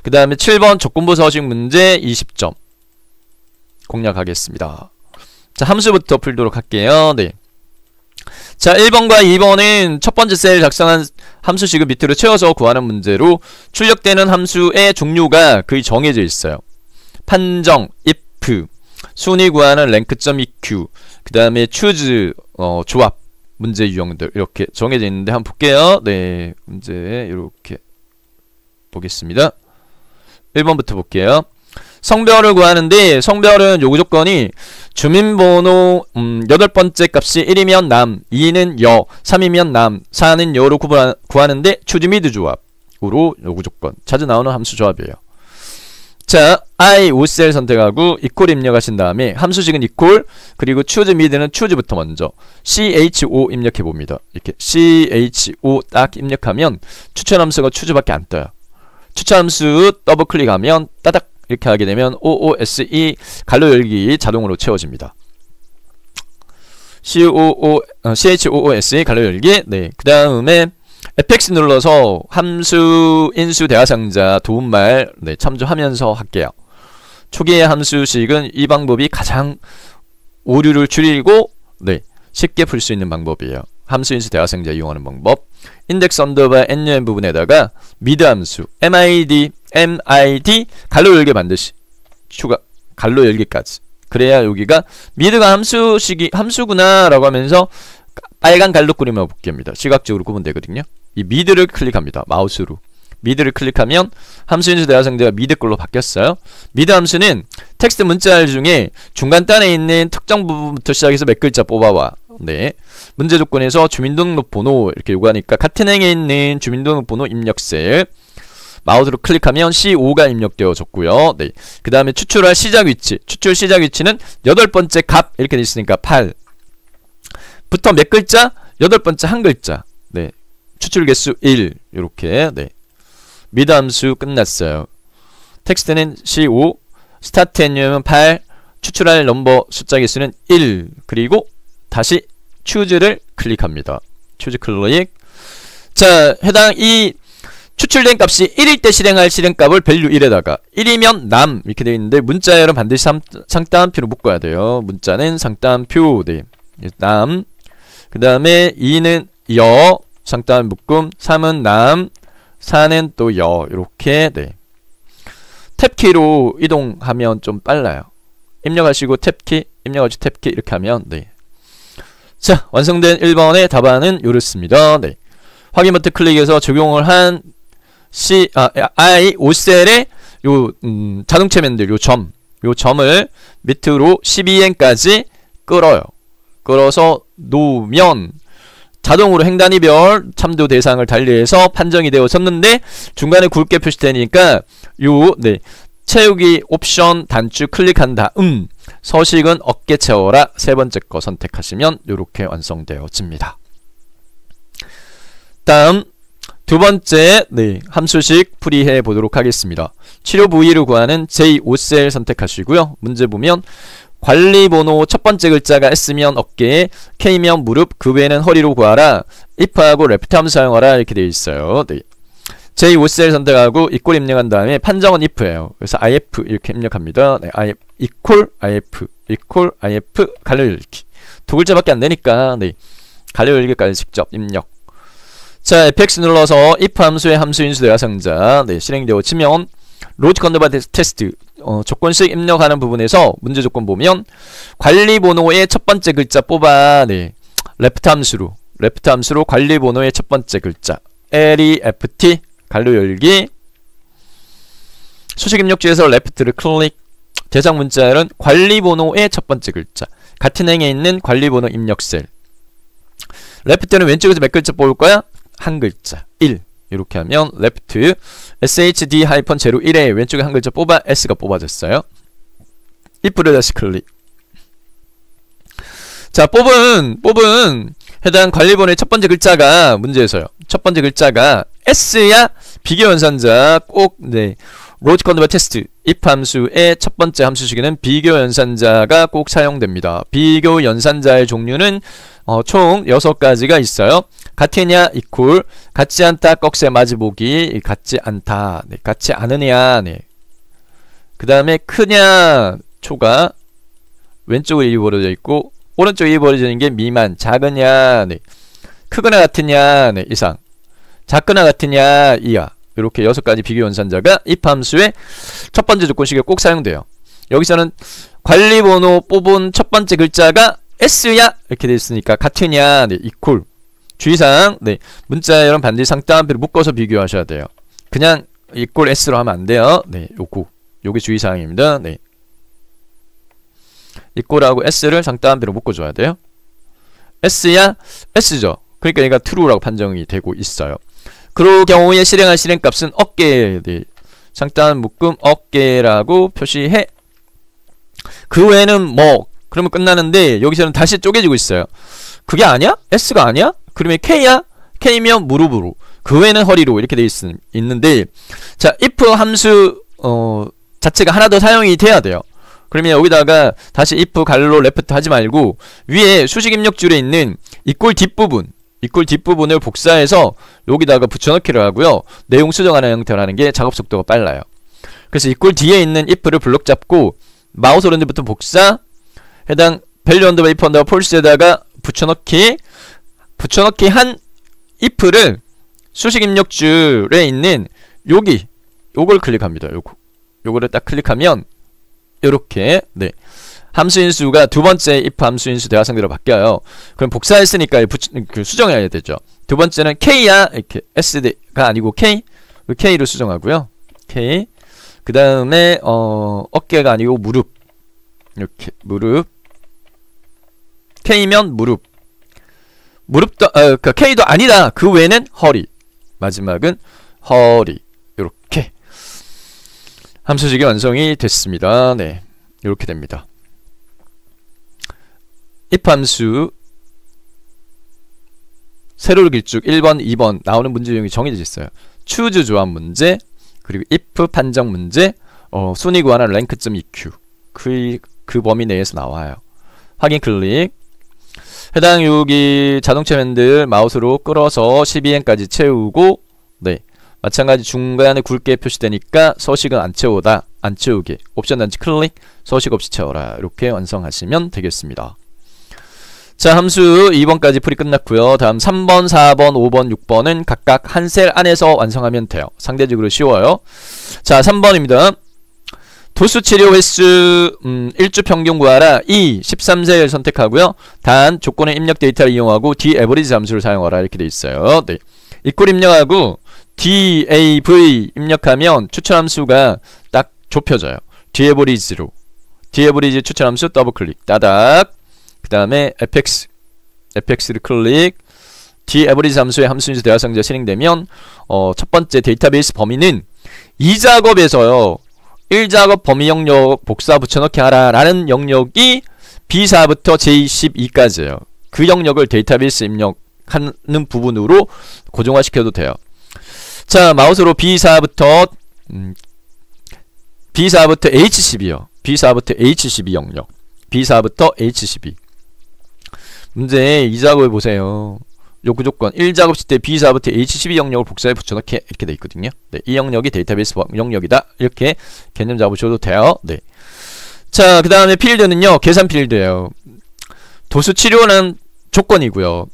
그 다음에 7번 조건부 서식 문제 20점 공략하겠습니다. 자, 함수부터 풀도록 할게요. 네. 자, 1번과 2번은 첫 번째 셀 작성한 함수식을 밑으로 채워서 구하는 문제로 출력되는 함수의 종류가 거의 정해져 있어요. 판정, if, 순위 구하는 랭크.eq, 그 다음에 choose, 조합, 문제 유형들 이렇게 정해져 있는데 한번 볼게요. 네, 문제 이렇게 보겠습니다. 1번부터 볼게요. 성별을 구하는데 성별은 요구 조건이 주민번호 8번째 값이 1이면 남, 2는 여, 3이면 남, 4는 여로 구하는데 choose mid 조합으로 요구 조건 자주 나오는 함수 조합이에요. 자, I 5셀 선택하고 equal 입력하신 다음에 함수식은 equal 그리고 choose mid는 choose부터 먼저 cho 입력해 봅니다. 이렇게 cho 딱 입력하면 추천 함수가 choose밖에 안 떠요. 추천 함수 더블 클릭하면 따닥 이렇게 하게 되면 OOSE 갈로 열기 자동으로 채워집니다. CHOOSE 갈로 열기. 네. 그 다음에 FX 눌러서 함수 인수 대화상자 도움말 네, 참조하면서 할게요. 초기의 함수식은 이 방법이 가장 오류를 줄이고 네, 쉽게 풀 수 있는 방법이에요. 함수 인수 대화상자 이용하는 방법. 인덱스 언더바 NUM 부분에다가 미드 함수 MID 갈로 열기 반드시 추가 갈로 열기까지. 그래야 여기가 미드가 함수구나 라고 하면서 빨간 갈로 그림을 볼게입니다. 시각적으로 구분되거든요. 이 미드를 클릭합니다. 마우스로 미드를 클릭하면 함수 인수 대화상자가 미드 걸로 바뀌었어요. 미드 함수는 텍스트 문자열 중에 중간 단에 있는 특정 부분부터 시작해서 몇 글자 뽑아와. 네. 문제 조건에서 주민등록번호 이렇게 요구하니까 같은 행에 있는 주민등록번호 입력셀 마우스로 클릭하면 C5가 입력되어졌고요. 네. 그 다음에 추출할 시작 위치. 추출 시작 위치는 8번째 값 이렇게 돼 있으니까 8 부터 몇 글자? 8번째 한 글자. 네. 추출 개수 1 이렇게. 네. 미드 함수 끝났어요. 텍스트는 C5 스타트 NUM은 8 추출할 넘버 숫자 개수는 1 그리고 다시 choose를 클릭합니다. choose 클릭. 자, 해당 이 추출된 값이 1일 때 실행할 실행값을 value 1에다가 1이면 남 이렇게 되어 있는데 문자열은 반드시 상따옴표로 묶어야 돼요. 문자는 상따옴표 네. 남. 그 다음에 2는 여 상따옴 묶음 3은 남 4는 또 여 이렇게 네. 탭키로 이동하면 좀 빨라요. 입력하시고 탭키 입력하시고 탭키 이렇게 하면 네. 자, 완성된 1번의 답안은 이렇습니다. 네. 확인 버튼 클릭해서 적용을 한 I 5셀의 요 자동체면들 요 점을 밑으로 12행까지 끌어요. 끌어서 놓으면 자동으로 횡단이별 참도 대상을 달리해서 판정이 되어졌는데 중간에 굵게 표시되니까 요 네. 채우기 옵션 단추 클릭한 다음 서식은 어깨 채워라 세 번째 거 선택하시면 요렇게 완성되어집니다. 다음 두 번째 네, 함수식 풀이해 보도록 하겠습니다. 치료 부위를 구하는 J5셀 선택하시고요. 문제 보면 관리번호 첫 번째 글자가 S면 어깨, K면 무릎, 그 외에는 허리로 구하라. if하고 left 함수 사용하라 이렇게 되어 있어요. 네. J5셀 선택하고 equal 입력한 다음에 판정은 if예요. 그래서 if 이렇게 입력합니다. 네, equal if 갈려 열기 두 글자밖에 안 되니까 네, 갈려 열기까지 직접 입력. 자, fx 눌러서 if 함수의 함수 인수 대화상자 네, 실행되어지면 로직 컨버터 테스트 조건식 입력하는 부분에서 문제 조건 보면 관리번호의 첫 번째 글자 뽑아 네, left 함수로 관리번호의 첫 번째 글자 left 갈로 열기 수식 입력주에서 left를 클릭. 대상 문자열은 관리번호의 첫 번째 글자. 같은 행에 있는 관리번호 입력 셀. left는 왼쪽에서 몇 글자 뽑을 거야? 한 글자. 1. 이렇게 하면 left shd-01에 왼쪽에 한 글자 뽑아 s가 뽑아졌어요. if를 다시 클릭. 자, 뽑은 해당 관리번호의 첫 번째 글자가 문제에서요. 첫 번째 글자가 s야 비교 연산자 꼭 로직 컨버터 테스트 if 함수의 첫 번째 함수식에는 비교 연산자가 꼭 사용됩니다. 비교 연산자의 종류는 총 6가지가 있어요. 같으냐 equal, 같지 않다 꺽쇠 마주보기, 같지 않다, 같지 않으냐, 그 다음에 크냐 초가 왼쪽으로 입이 벌어져 있고 오른쪽에 입이 벌어져 있는 게 미만, 작으냐, 크거나 같으냐, 이상, 작거나 같으냐, 이하. 이렇게 6가지 비교 연산자가 if 함수의 첫 번째 조건식에 꼭 사용돼요. 여기서는 관리번호 뽑은 첫 번째 글자가 s야 이렇게 되어 있으니까 같으냐, equal. 주의사항, 문자열은 반드시 상따옴표를 묶어서 비교하셔야 돼요. 그냥 equal s로 하면 안 돼요. 요게 주의사항입니다. equal하고 s를 상따옴표로 묶어줘야 돼요. s야 s죠. 그러니까 얘가 true라고 판정이 되고 있어요. 그 경우에 실행할 실행값은 어깨, 상따옴 묶음 어깨라고 표시해. 그 외에는 뭐 그러면 끝나는데 여기서는 다시 쪼개지고 있어요. 그게 아니야? s가 아니야? 그러면 k야? k면 무릎으로, 그 외에는 허리로 이렇게 돼 있는데, 자, if 함수 자체가 하나 더 사용이 돼야 돼요. 그러면 여기다가 다시 if 갈로 left 하지 말고 위에 수식 입력줄에 있는 equal 뒷부분을 복사해서 여기다가 붙여넣기를 하고요. 내용 수정하는 형태로 하는 게 작업 속도가 빨라요. 그래서 equal 뒤에 있는 if를 블록 잡고 마우스 오른쪽부터 복사, 해당 value underbar if underbar false에다가 붙여넣기 한 if를 수식 입력줄에 있는 요걸 클릭합니다. 요거를 딱 클릭하면 요렇게 함수인수가 두 번째 if 함수인수 대화 상대로 바뀌어요. 그럼 복사했으니까 수정해야 되죠. 두 번째는 k야 이렇게 s가 아니고 k로 수정하고요. k. 그 다음에 어깨가 아니고 무릎, 이렇게 무릎. k면 무릎도 그러니까 k도 아니다. 그 외에는 허리. 마지막은 허리. 이렇게 함수식이 완성이 됐습니다. 이렇게 됩니다. if 함수 세로로 길쭉 1번, 2번 나오는 문제 유형이 정해져 있어요. choose 조합 문제, 그리고 if 판정 문제, 순위 구하는 rank.eq 그 범위 내에서 나와요. 확인 클릭. 해당 여기 자동차 핸들 마우스로 끌어서 12행까지 채우고, 마찬가지 중간에 굵게 표시되니까 서식은 안 채우게 옵션 단지 클릭, 서식 없이 채워라. 이렇게 완성하시면 되겠습니다. 자, 함수 2번까지 풀이 끝났고요. 다음 3번, 4번, 5번, 6번은 각각 한 셀 안에서 완성하면 돼요. 상대적으로 쉬워요. 자, 3번입니다. 도수 치료 횟수 1주 평균 구하라. 13셀 선택하고요. 단 조건의 입력 데이터를 이용하고 d-average 함수를 사용하라. 이렇게 돼 있어요. equal 입력하고 dav 입력하면 추천함수가 딱 좁혀져요. d-average로. d-average 추천함수 더블클릭 따닥. 그 다음에 fx를 클릭. d-average 함수의 함수인수 대화상자 실행되면 첫 번째 데이터베이스 범위는 2작업에서요 1작업 범위 영역 복사 붙여넣기 하라 라는 영역이 B4부터 J12까지예요. 그 영역을 데이터베이스 입력하는 부분으로 고정화 시켜도 돼요. 자, 마우스로 B4부터 H12요. B4부터 H12 영역. B4부터 H12. 문제 2작업을 보세요. 요구 조건 1작업 때 B4부터 H12 영역을 복사해 붙여넣기 이렇게 돼 있거든요. 이 영역이 데이터베이스 영역이다. 이렇게 개념 잡으셔도 돼요. 자, 그 다음에 필드는요. 계산 필드예요. 도수 치료는 조건이고요.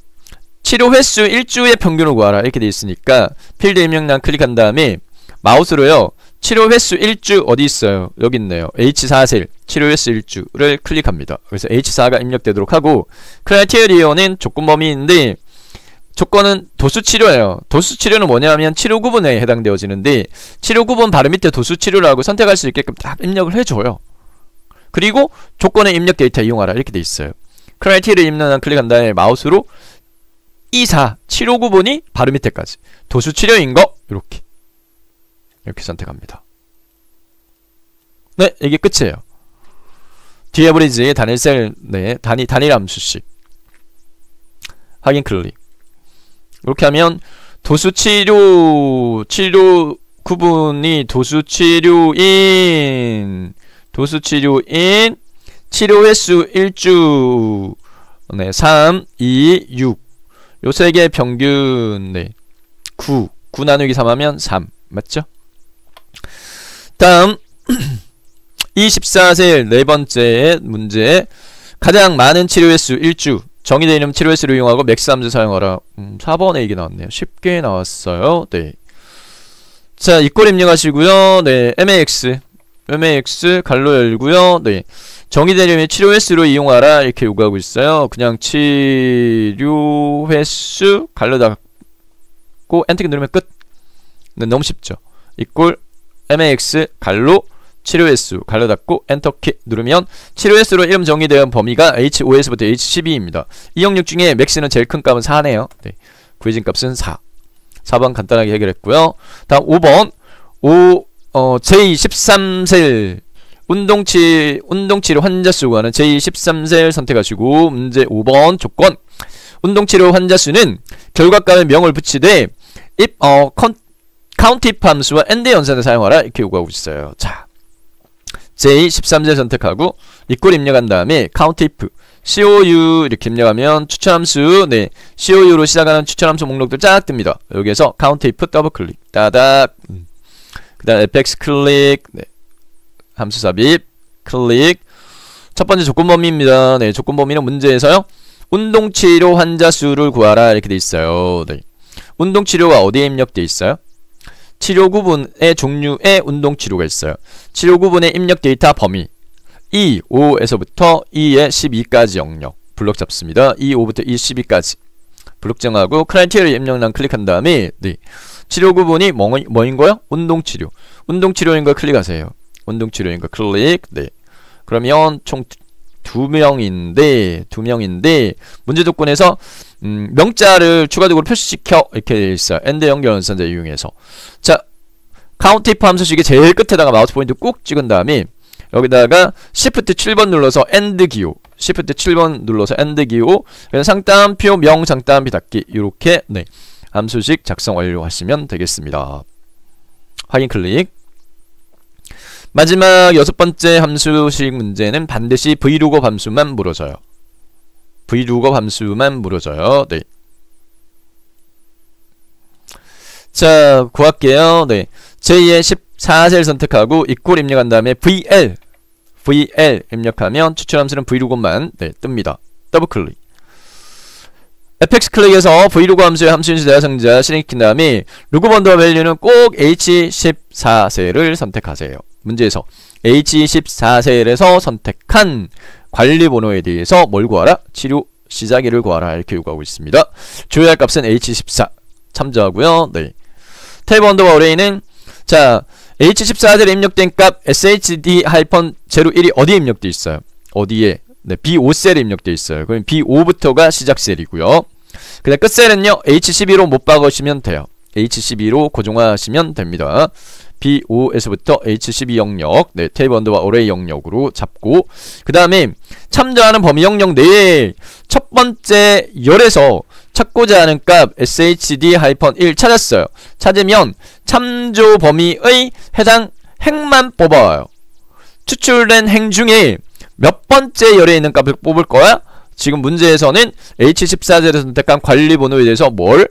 치료 횟수 1주의 평균을 구하라. 이렇게 돼 있으니까 필드 입력란 클릭한 다음에 마우스로요. 치료 횟수 1주 어디 있어요? 여기 있네요. H4셀 치료 횟수 1주를 클릭합니다. 그래서 H4가 입력되도록 하고 크라이테리어는 조건 범위인데 조건은 도수치료예요. 도수치료는 뭐냐면 치료 구분에 해당되어지는데 치료 구분 바로 밑에 도수치료라고 선택할 수 있게끔 딱 입력을 해줘요. 그리고 조건에 입력 데이터 이용하라 이렇게 돼 있어요. 크라이테리아 입력한 클릭한 다음에 마우스로 2, 4 치료 구분이 바로 밑에까지 도수치료인 거 이렇게 선택합니다. 네, 이게 끝이에요. 뒤에 브리지 단일셀 네 단일 함수식 확인 클릭. 이렇게 하면 도수치료 구분이 도수치료인 치료 횟수 1주 네 3, 2, 6 요 세 개의 평균 네 9 나누기 3 하면 3 맞죠? 다음 24셀 네 번째 문제. 가장 많은 치료 횟수 1주 정의되어 있는 치료 횟수를 이용하고 맥스 함수 사용하라. 4번에 이게 나왔네요. 쉽게 나왔어요. 네. 자, 이꼴 입력하시고요. 네, max 갈로 열고요. 네. 정의되어 있는 치료 횟수로 이용하라 이렇게 요구하고 있어요. 그냥 치료 횟수 갈로 닫고 엔터키 누르면 끝. 네, 너무 쉽죠. 이꼴 max 갈로 치료 횟수 갈로 닫고 엔터키 누르면 치료 횟수로 이름 정의되어 범위가 H5에서부터 H12입니다. 이 영역 중에 맥스는 제일 큰 값은 4네요. 네. 구해진 값은 4. 4번 간단하게 해결했고요. 다음 5번 J13셀 운동치료 환자 수 구하는 J13셀 선택하시고 문제 5번 조건 운동치료 환자 수는 결과값에 명을 붙이되 카운티프 함수와 AND 연산을 사용하라 이렇게 요구하고 있어요. 자, J13셀 선택하고 이꼴 입력한 다음에 countIF COU 이렇게 입력하면 추천함수 네 COU로 시작하는 추천함수 목록들 쫙 뜹니다. 여기에서 countIF 더블 클릭 따닥 그 다음 fx 클릭 네 함수 삽입 클릭 첫 번째 조건 범위입니다. 네 조건 범위는 문제에서요 운동치료 환자 수를 구하라 이렇게 돼 있어요. 네 운동치료가 어디에 입력돼 있어요? 치료 구분의 종류의 운동치료가 있어요. 치료 구분의 입력 데이터 범위 2, 5에서부터 2에 12까지 영역 블록 잡습니다. 2, 5부터 2, 12까지 블록 정하고 크라이테리아 입력란 클릭한 다음에 네. 치료 구분이 뭐인 거요? 운동치료인 걸 클릭하세요. 운동치료인 거 클릭 네. 그러면 총 2명인데 문제 조건에서 명자를 추가적으로 표시시켜 이렇게 되어 있어요. AND 연결 연산자 이용해서 자 카운티프 함수식의 제일 끝에다가 마우스 포인트 꾹 찍은 다음에 여기다가 Shift 7번 눌러서 AND 기호 Shift 7번 눌러서 AND 기호 상따옴표 명 상따옴표 닫기 이렇게 네 함수식 작성 완료하시면 되겠습니다. 확인 클릭. 마지막 6번째 함수식 문제는 반드시 vlookup 함수만 물어줘요. vlookup 함수만 물어줘요. 네. 자, 구할게요. 네. J의 14셀 선택하고 이꼴 입력한 다음에 VL 입력하면 추출 함수는 vlookup만 네, 뜹니다. 더블 클릭. fx 클릭해서 vlookup 함수의 함수인수 대화상자 실행시킨 다음에 lookup 언더바 밸류는 꼭 H14셀을 선택하세요. 문제에서 H14셀에서 선택한 관리번호에 대해서 뭘 구하라? 치료 시작일을 구하라 이렇게 요구하고 있습니다. 조회할 값은 H14 참조하고요. 네. 탭 언더바 어레이는 자 H14셀에 입력된 값 SHD-01이 어디에 입력돼 있어요? 어디에? 네, B5셀에 입력돼 있어요. 그럼 B5부터가 시작셀이고요. 그 다음 끝셀은요 H12로 못 바꾸시면 돼요. H12로 고정하시면 됩니다. B5에서부터 H12 영역 네, 탭 언더바 어레이 영역으로 잡고 그 다음에 참조하는 범위 영역 내에 첫 번째 열에서 찾고자 하는 값 SHD-1 찾았어요. 찾으면 참조 범위의 해당 행만 뽑아와요. 추출된 행 중에 몇 번째 열에 있는 값을 뽑을 거야? 지금 문제에서는 H14셀에서 선택한 관리번호에 대해서 뭘?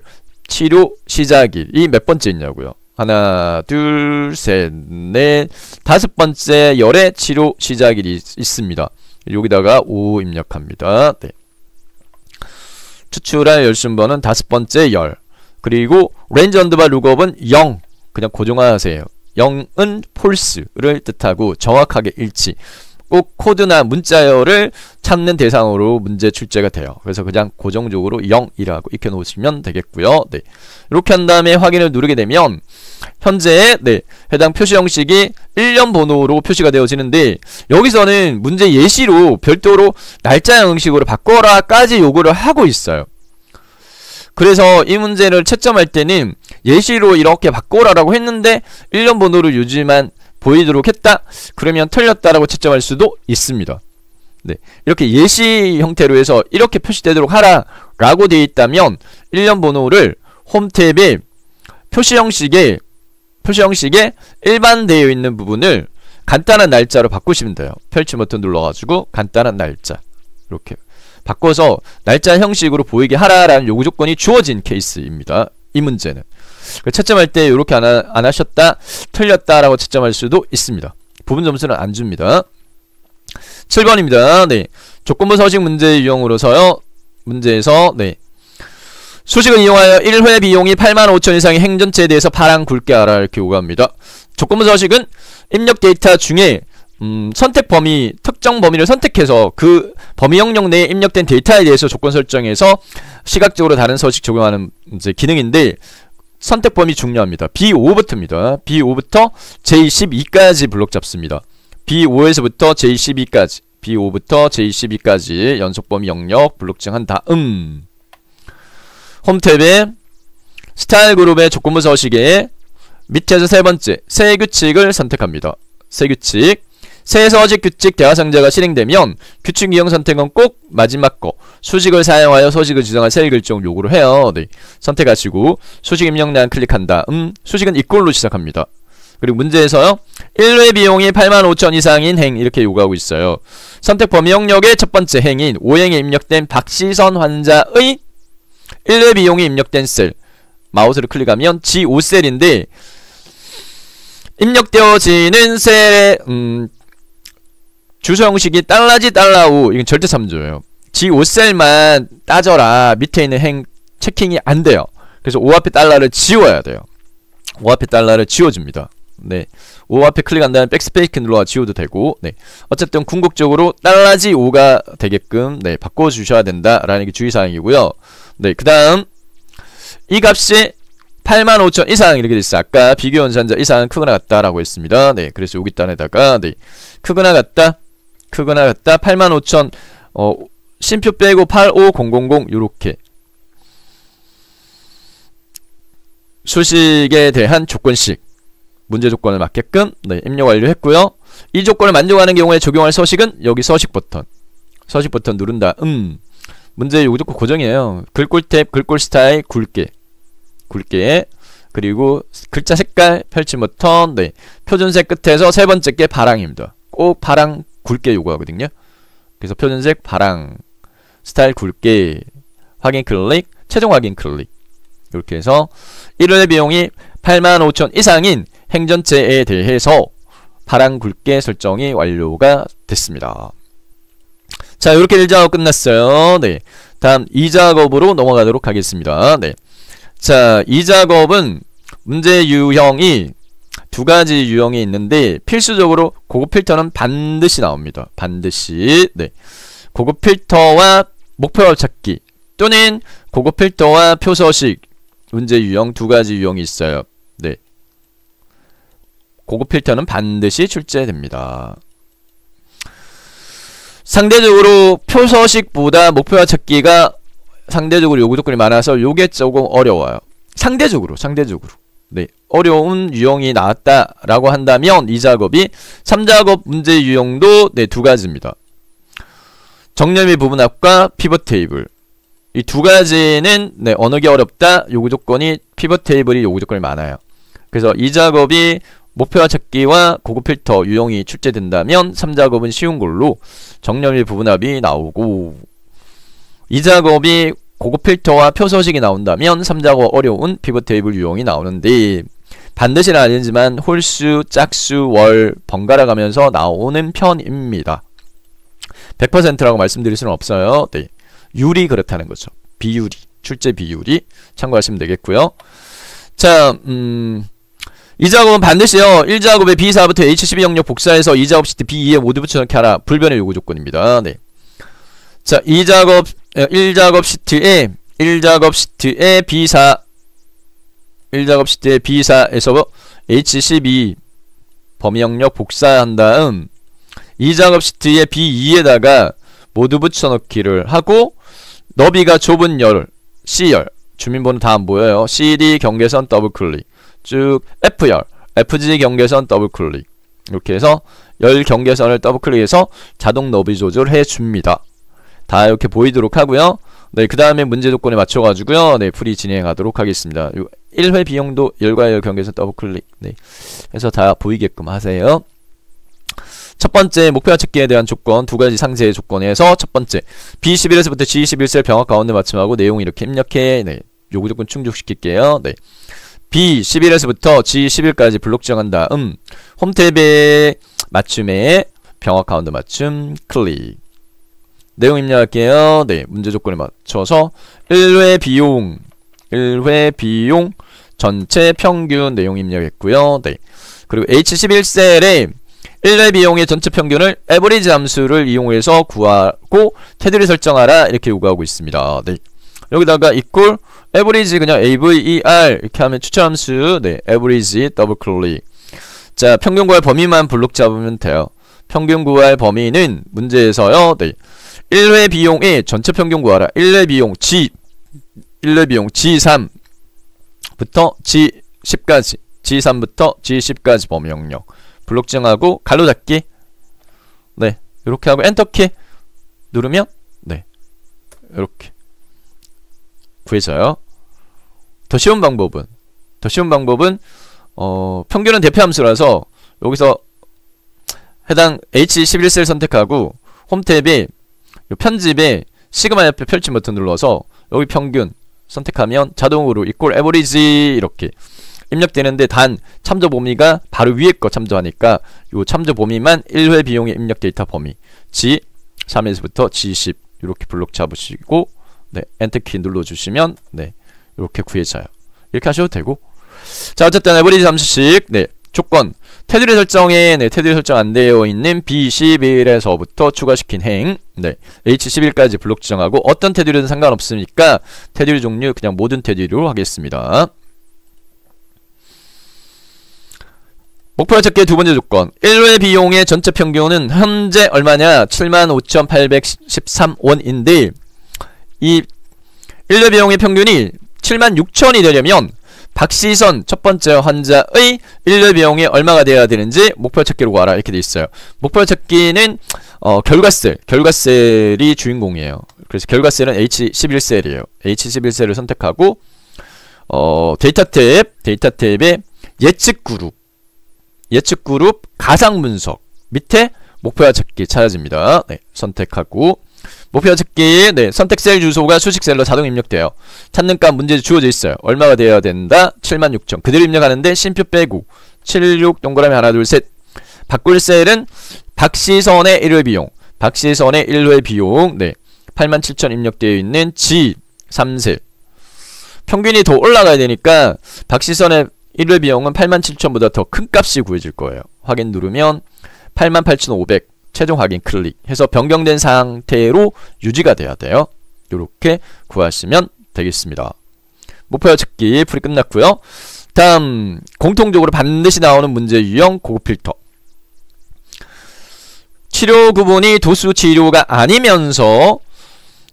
치료 시작일이 몇 번째 있냐고요. 하나, 둘, 셋, 넷, 다섯 번째 열에 치료 시작일이 있습니다. 여기다가 5 입력합니다. 네. 추출할 열순번은 다섯 번째 열. 그리고 range 언더바 lookup은 0. 그냥 고정하세요. 0은 false를 뜻하고 정확하게 일치. 꼭 코드나 문자열을 찾는 대상으로 문제 출제가 돼요. 그래서 그냥 고정적으로 0이라고 익혀놓으시면 되겠고요. 네. 이렇게 한 다음에 확인을 누르게 되면 현재 네, 해당 표시 형식이 1년 번호로 표시가 되어지는데 여기서는 문제 예시로 별도로 날짜 형식으로 바꿔라까지 요구를 하고 있어요. 그래서 이 문제를 채점할 때는 예시로 이렇게 바꿔라라고 했는데 1년 번호로 유지만 보이도록 했다? 그러면 틀렸다라고 채점할 수도 있습니다. 네, 이렇게 예시 형태로 해서 이렇게 표시되도록 하라 라고 되어 있다면 1년 번호를 홈 탭에 표시 형식에 일반되어 있는 부분을 간단한 날짜로 바꾸시면 돼요. 펼침 버튼 눌러가지고 간단한 날짜 이렇게 바꿔서 날짜 형식으로 보이게 하라라는 요구 조건이 주어진 케이스입니다. 이 문제는 채점할 때 이렇게 안 하셨다 틀렸다라고 채점할 수도 있습니다. 부분 점수는 안 줍니다. 7번입니다. 네, 조건부 서식 문제 유형으로서요. 문제에서 네, 수식을 이용하여 1회 비용이 85,000 이상의 행전체에 대해서 파랑 굵게 알아 이렇게 요구합니다. 조건부 서식은 입력 데이터 중에 선택 범위, 특정 범위를 선택해서 그 범위 영역 내에 입력된 데이터에 대해서 조건 설정해서 시각적으로 다른 서식 적용하는 이제 기능인데 선택 범위 중요합니다. B5부터입니다. B5부터 J12까지 블록 잡습니다. B5에서부터 J12까지, B5부터 J12까지 연속 범위 영역 블록 증한 다음 홈 탭에 스타일 그룹의 조건부 서식에 밑에서 세 번째 새 규칙을 선택합니다. 새 규칙, 새 서식 규칙 대화상자가 실행되면 규칙 유형 선택은 꼭 마지막 거 수식을 사용하여 서식을 지정한 새 글정을 요구를 해요. 네, 선택하시고 수식 입력란 클릭한 다음 수식은 이꼴로 시작합니다. 그리고 문제에서요 1회 비용이 85,000 이상인 행 이렇게 요구하고 있어요. 선택 범위 영역의 첫 번째 행인 5행에 입력된 박시선 환자의 1회 비용이 입력된 셀 마우스를 클릭하면 G5셀인데 입력되어지는 셀의 주소 형식이 달러지 달러우 이건 절대 참조예요. G5셀만 따져라 밑에 있는 행 체킹이 안 돼요. 그래서 5 앞에 달러를 지워야 돼요. 5 앞에 달러를 지워줍니다. 네, 5 앞에 클릭한 다음에 백스페이스 눌러서 지워도 되고 네, 어쨌든 궁극적으로 달러지 5가 되게끔 네, 바꿔주셔야 된다라는 게 주의사항이고요. 네, 그 다음 이 값이 85,000 이상 이렇게 됐어요. 아까 비교 연산자 이상은 크거나 같다라고 했습니다. 네, 그래서 여기 단에다가 네, 크거나 같다 85,000 심표 빼고 85000 요렇게 수식에 대한 조건식 문제 조건을 맞게끔 네, 입력 완료했고요. 이 조건을 만족하는 경우에 적용할 서식은 여기 서식 버튼 누른다. 문제 요구 조건 고정이에요. 글꼴 탭, 글꼴 스타일 굵게 그리고 글자 색깔 펼침 버튼 네, 표준색 끝에서 세 번째 게 파랑입니다. 꼭 파랑 굵게 요구하거든요. 그래서 표준색 파랑 스타일 굵게 확인 클릭 최종 확인 클릭 이렇게 해서 1회 비용이 85,000 이상인 행전체에 대해서 파랑 굵게 설정이 완료가 됐습니다. 자, 이렇게 1작업 끝났어요. 네, 다음 2작업으로 넘어가도록 하겠습니다. 네, 자, 2작업은 문제 유형이 두 가지 유형이 있는데 필수적으로 고급 필터는 반드시 나옵니다. 반드시. 네, 고급 필터와 목표 찾기 또는 고급 필터와 표서식 문제 유형 두 가지 유형이 있어요. 네, 고급 필터는 반드시 출제됩니다. 상대적으로 표서식보다 목표화 찾기가 상대적으로 요구 조건이 많아서 요게 조금 어려워요. 상대적으로 네, 어려운 유형이 나왔다라고 한다면 이 작업이 3작업 문제 유형도 네, 두 가지입니다. 정렬 및 부분합과 피벗 테이블 이 두 가지는 네, 어느 게 어렵다 요구 조건이 피벗 테이블이 요구 조건이 많아요. 그래서 이 작업이 목표화 찾기와 고급 필터 유형이 출제된다면 3작업은 쉬운 걸로 정렬 및 부분합이 나오고 이 작업이 고급 필터와 표서식이 나온다면 3작업 어려운 피벗 테이블 유형이 나오는데 반드시는 아니지만 홀수, 짝수, 월 번갈아 가면서 나오는 편입니다. 100%라고 말씀드릴 수는 없어요. 네, 율이 그렇다는 거죠. 비율이, 출제 비율이 참고하시면 되겠고요. 자, 이 작업은 반드시요 1작업의 B4부터 H12 영역 복사해서 2작업 시트 B2에 모두 붙여넣기 하라. 불변의 요구 조건입니다. 네. 자, 1작업 시트에 B4 1작업 시트에 B4에서 H12 범위 영역 복사한 다음 2작업 시트에 B2에다가 모두 붙여넣기를 하고 너비가 좁은 열 C열 주민번호 다 안 보여요. CD 경계선 더블 클릭 쭉 F열 FG 경계선 더블 클릭 이렇게 해서 열 경계선을 더블 클릭해서 자동 너비 조절해 줍니다. 다 이렇게 보이도록 하고요. 네, 그 다음에 문제 조건에 맞춰가지고요. 네, 풀이 진행하도록 하겠습니다. 1회 비용도 열과 열 경계선 더블 클릭. 네, 해서 다 보이게끔 하세요. 첫 번째 목표 찾기에 대한 조건 두 가지 상세의 조건에서 첫 번째 B11에서부터 G11셀 병합 가운데 맞춤하고 내용 이렇게 입력해. 네, 요구 조건 충족시킬게요. 네, B11에서부터 G11까지 블록 지정한 다음 홈 탭에 맞춤에 병합 가운데 맞춤 클릭. 내용 입력할게요. 네, 문제 조건에 맞춰서 1회 비용 전체 평균 내용 입력했고요. 네, 그리고 H11셀에 1회 비용의 전체 평균을 에버리지 함수를 이용해서 구하고 테두리 설정하라 이렇게 요구하고 있습니다. 네, 여기다가 equal 에버리지 그냥 AVER 이렇게 하면 추천 함수 네, 에버리지 더블 클릭. 자, 평균 구할 범위만 블록 잡으면 돼요. 평균 구할 범위는 문제에서요. 네, 1회 비용의 전체 평균 구하라. 1회 비용 G3부터 G10까지 G3부터 G10까지 범위 영역 블록 지정하고 가로 닫기. 네, 이렇게 하고 엔터키 누르면 네, 이렇게 구해져요. 더 쉬운 방법은 평균은 대표 함수라서 여기서 해당 H11셀 선택하고 홈 탭에 편집에 시그마 옆에 펼침 버튼 눌러서 여기 평균 선택하면 자동으로 equal average 이렇게 입력되는데 단 참조 범위가 바로 위에 거 참조하니까 요 참조 범위만 1회 비용의 입력 데이터 범위 G3에서부터 G10 이렇게 블록 잡으시고 네, 엔터키 눌러주시면 네, 이렇게 구해져요. 이렇게 하셔도 되고. 자, 어쨌든 에버리지 함수식 네, 조건 테두리 설정에 네, 테두리 설정 안 되어 있는 B11에서부터 추가시킨 행 네, H11까지 블록 지정하고 어떤 테두리든 상관없으니까 테두리 종류 그냥 모든 테두리로 하겠습니다. 목표 찾기의 두 번째 조건 1회 비용의 전체 평균은 현재 얼마냐 75,813원인데 이 1회 비용의 평균이 76,000이 되려면 박시선 첫 번째 환자의 1회 비용이 얼마가 되어야 되는지 목표 찾기로 구하라 이렇게 돼 있어요. 목표 찾기는 결과셀이 주인공이에요. 그래서 결과셀은 H11셀이에요. H11셀을 선택하고 데이터 탭에 예측 그룹 가상 분석 밑에 목표 찾기 찾아집니다. 네, 선택하고 목표 찾기 네, 선택 셀 주소가 수식 셀로 자동 입력돼요. 찾는 값 문제에 주어져 있어요. 얼마가 되어야 된다? 76,000. 그대로 입력하는데 쉼표 빼고 76 동그라미 하나 둘 셋. 바꿀 셀은 박시선의 1회 비용 네, 87,000 입력되어 있는 G3셀. 평균이 더 올라가야 되니까 박시선의 1회 비용은 87,000보다 더 큰 값이 구해질 거예요. 확인 누르면 88,500 최종 확인 클릭 해서 변경된 상태로 유지가 돼야 돼요. 이렇게 구하시면 되겠습니다. 목표 찾기 풀이 끝났고요. 다음 공통적으로 반드시 나오는 문제 유형 고급 필터. 치료 구분이 도수 치료가 아니면서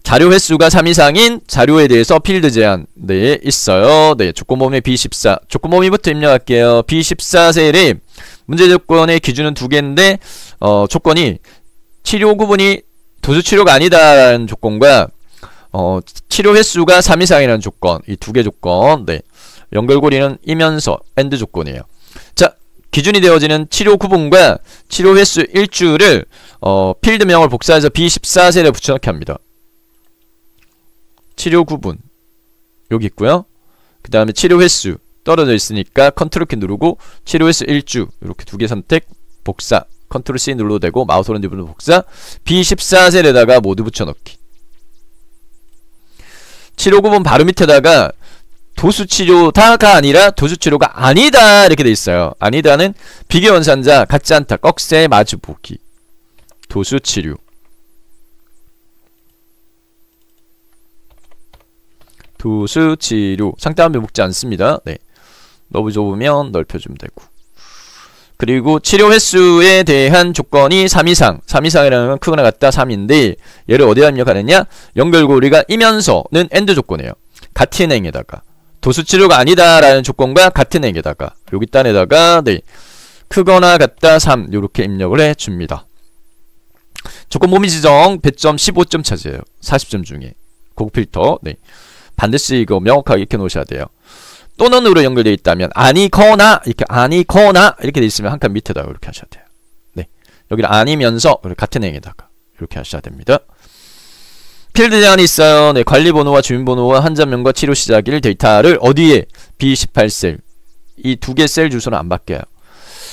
자료 횟수가 3 이상인 자료에 대해서 필드 제한 네 있어요. 네, 조건 범위 B14 조건 범위부터 입력할게요. B14셀에 문제 조건의 기준은 두 개인데 조건이 치료 구분이 도수 치료가 아니다라는 조건과 치료 횟수가 3 이상이라는 조건 이 두 개 조건 네, 연결고리는 이면서 AND 조건이에요. 자, 기준이 되어지는 치료 구분과 치료 횟수 일주를 필드명을 복사해서 B14셀에 붙여넣기 합니다. 치료 구분 여기 있고요. 그 다음에 치료 횟수 떨어져 있으니까 컨트롤 키 누르고 치료 횟수 1주 이렇게 두 개 선택 복사 컨트롤 C 눌러도 되고 마우스 오른쪽 누르고 복사 B14셀에다가 모두 붙여넣기. 치료 구분 바로 밑에다가 도수치료다가 아니라 도수치료가 아니다 이렇게 돼 있어요. 아니다는 비교원산자 같지 않다 꺽쇠 마주보기. 도수치료 상대함에 묶지 않습니다. 네. 너무 좁으면 넓혀주면 되고. 그리고 치료 횟수에 대한 조건이 3 이상. 3 이상이라는 건 크거나 같다 3인데 얘를 어디다 입력하느냐? 연결고리가 이면서는 AND 조건이에요. 같은 행에다가 도수치료가 아니다 라는 조건과 같은 행에다가 여기 단에다가 네. 크거나 같다 3 요렇게 입력을 해줍니다. 조건 범위 지정 배점 15점 차지해요. 40점 중에. 고급 필터 네. 반드시 이거 명확하게 익혀 놓으셔야 돼요. 또는으로 연결되어 있다면 아니거나 이렇게 돼 있으면 한 칸 밑에다 이렇게 하셔야 돼요. 네. 여기를 아니면서 같은 행에다가 이렇게 하셔야 됩니다. 필드 제한이 있어요. 네. 관리번호와 주민번호와 환자명과 치료 시작일 데이터를 어디에? B18셀. 이 두 개 셀 주소는 안 바뀌어요.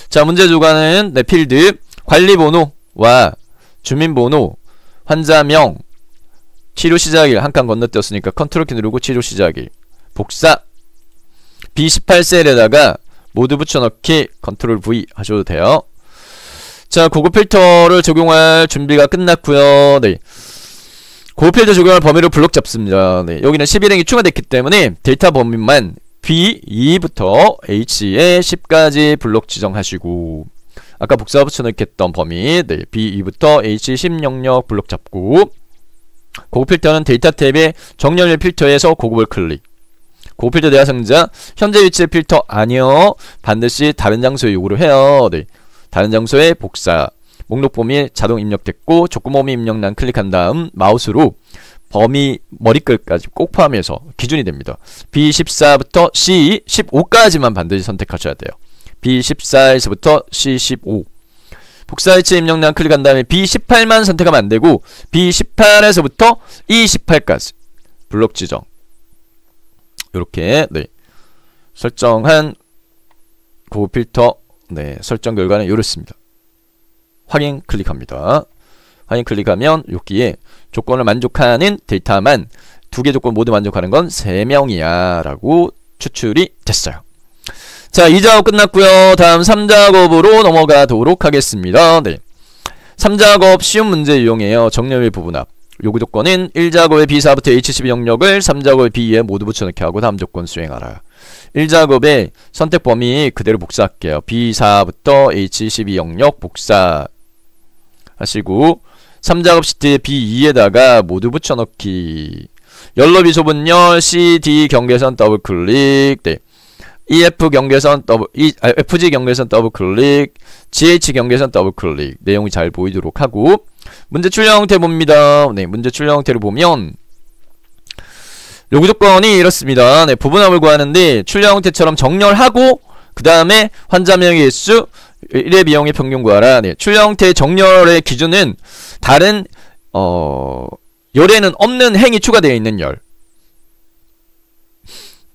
자, 문제 주관은 네, 필드 관리번호와 주민번호, 환자명, 치료 시작일 한 칸 건너뛰었으니까 컨트롤 키 누르고 치료 시작일 복사 B18셀에다가 모두 붙여넣기 컨트롤 V 하셔도 돼요. 자, 고급 필터를 적용할 준비가 끝났고요. 네. 고급 필터 적용할 범위를 블록 잡습니다. 네. 여기는 11행이 추가됐기 때문에 데이터 범위만 B2부터 H에 10까지 블록 지정하시고 아까 복사 붙여넣기 했던 범위 네. B2부터 H 10 영역 블록 잡고 고급 필터는 데이터 탭의 정렬 필터에서 고급을 클릭. 고급 필터 대화상자 현재 위치의 필터 아니요. 반드시 다른 장소에 요구를 해요. 네. 다른 장소에 복사. 목록 범위 자동 입력됐고 조건 범위 입력란 클릭한 다음 마우스로 범위 머리글까지 꼭 포함해서 기준이 됩니다. B14부터 C15까지만 반드시 선택하셔야 돼요. B14에서부터 C15 복사 위치 입력란 클릭한 다음에 B18만 선택하면 안되고 B18에서부터 E18까지 블록 지정 요렇게 네. 설정한 고급 필터 네. 설정 결과는 요렇습니다. 확인 클릭합니다. 확인 클릭하면 여기에 조건을 만족하는 데이터만 두 개 조건 모두 만족하는 건 3명이야 라고 추출이 됐어요. 자, 2작업 끝났고요. 다음 3작업으로 넘어가도록 하겠습니다. 네. 3작업 쉬운 문제 이용해요. 정렬 부분합. 요구 조건은 1작업의 B4부터 H12 영역을 3작업의 B2에 모두 붙여넣기 하고 다음 조건 수행하라. 1작업의 선택 범위 그대로 복사할게요. B4부터 H12 영역 복사 하시고 3작업 시트의 B2에다가 모두 붙여넣기. 연럽이 좁은 열 CD 경계선 더블 클릭. 네. EF 경계선 FG 경계선 더블 클릭. GH 경계선 더블 클릭. 내용이 잘 보이도록 하고 문제 출력 형태 봅니다. 네, 문제 출력 형태를 보면 요구 조건이 이렇습니다. 네, 부분합을 구하는데 출력 형태처럼 정렬하고 그 다음에 환자명의 횟수 1회 비용의 평균 구하라. 네, 출력 형태의 정렬의 기준은 다른 열에는 없는 행이 추가되어 있는 열.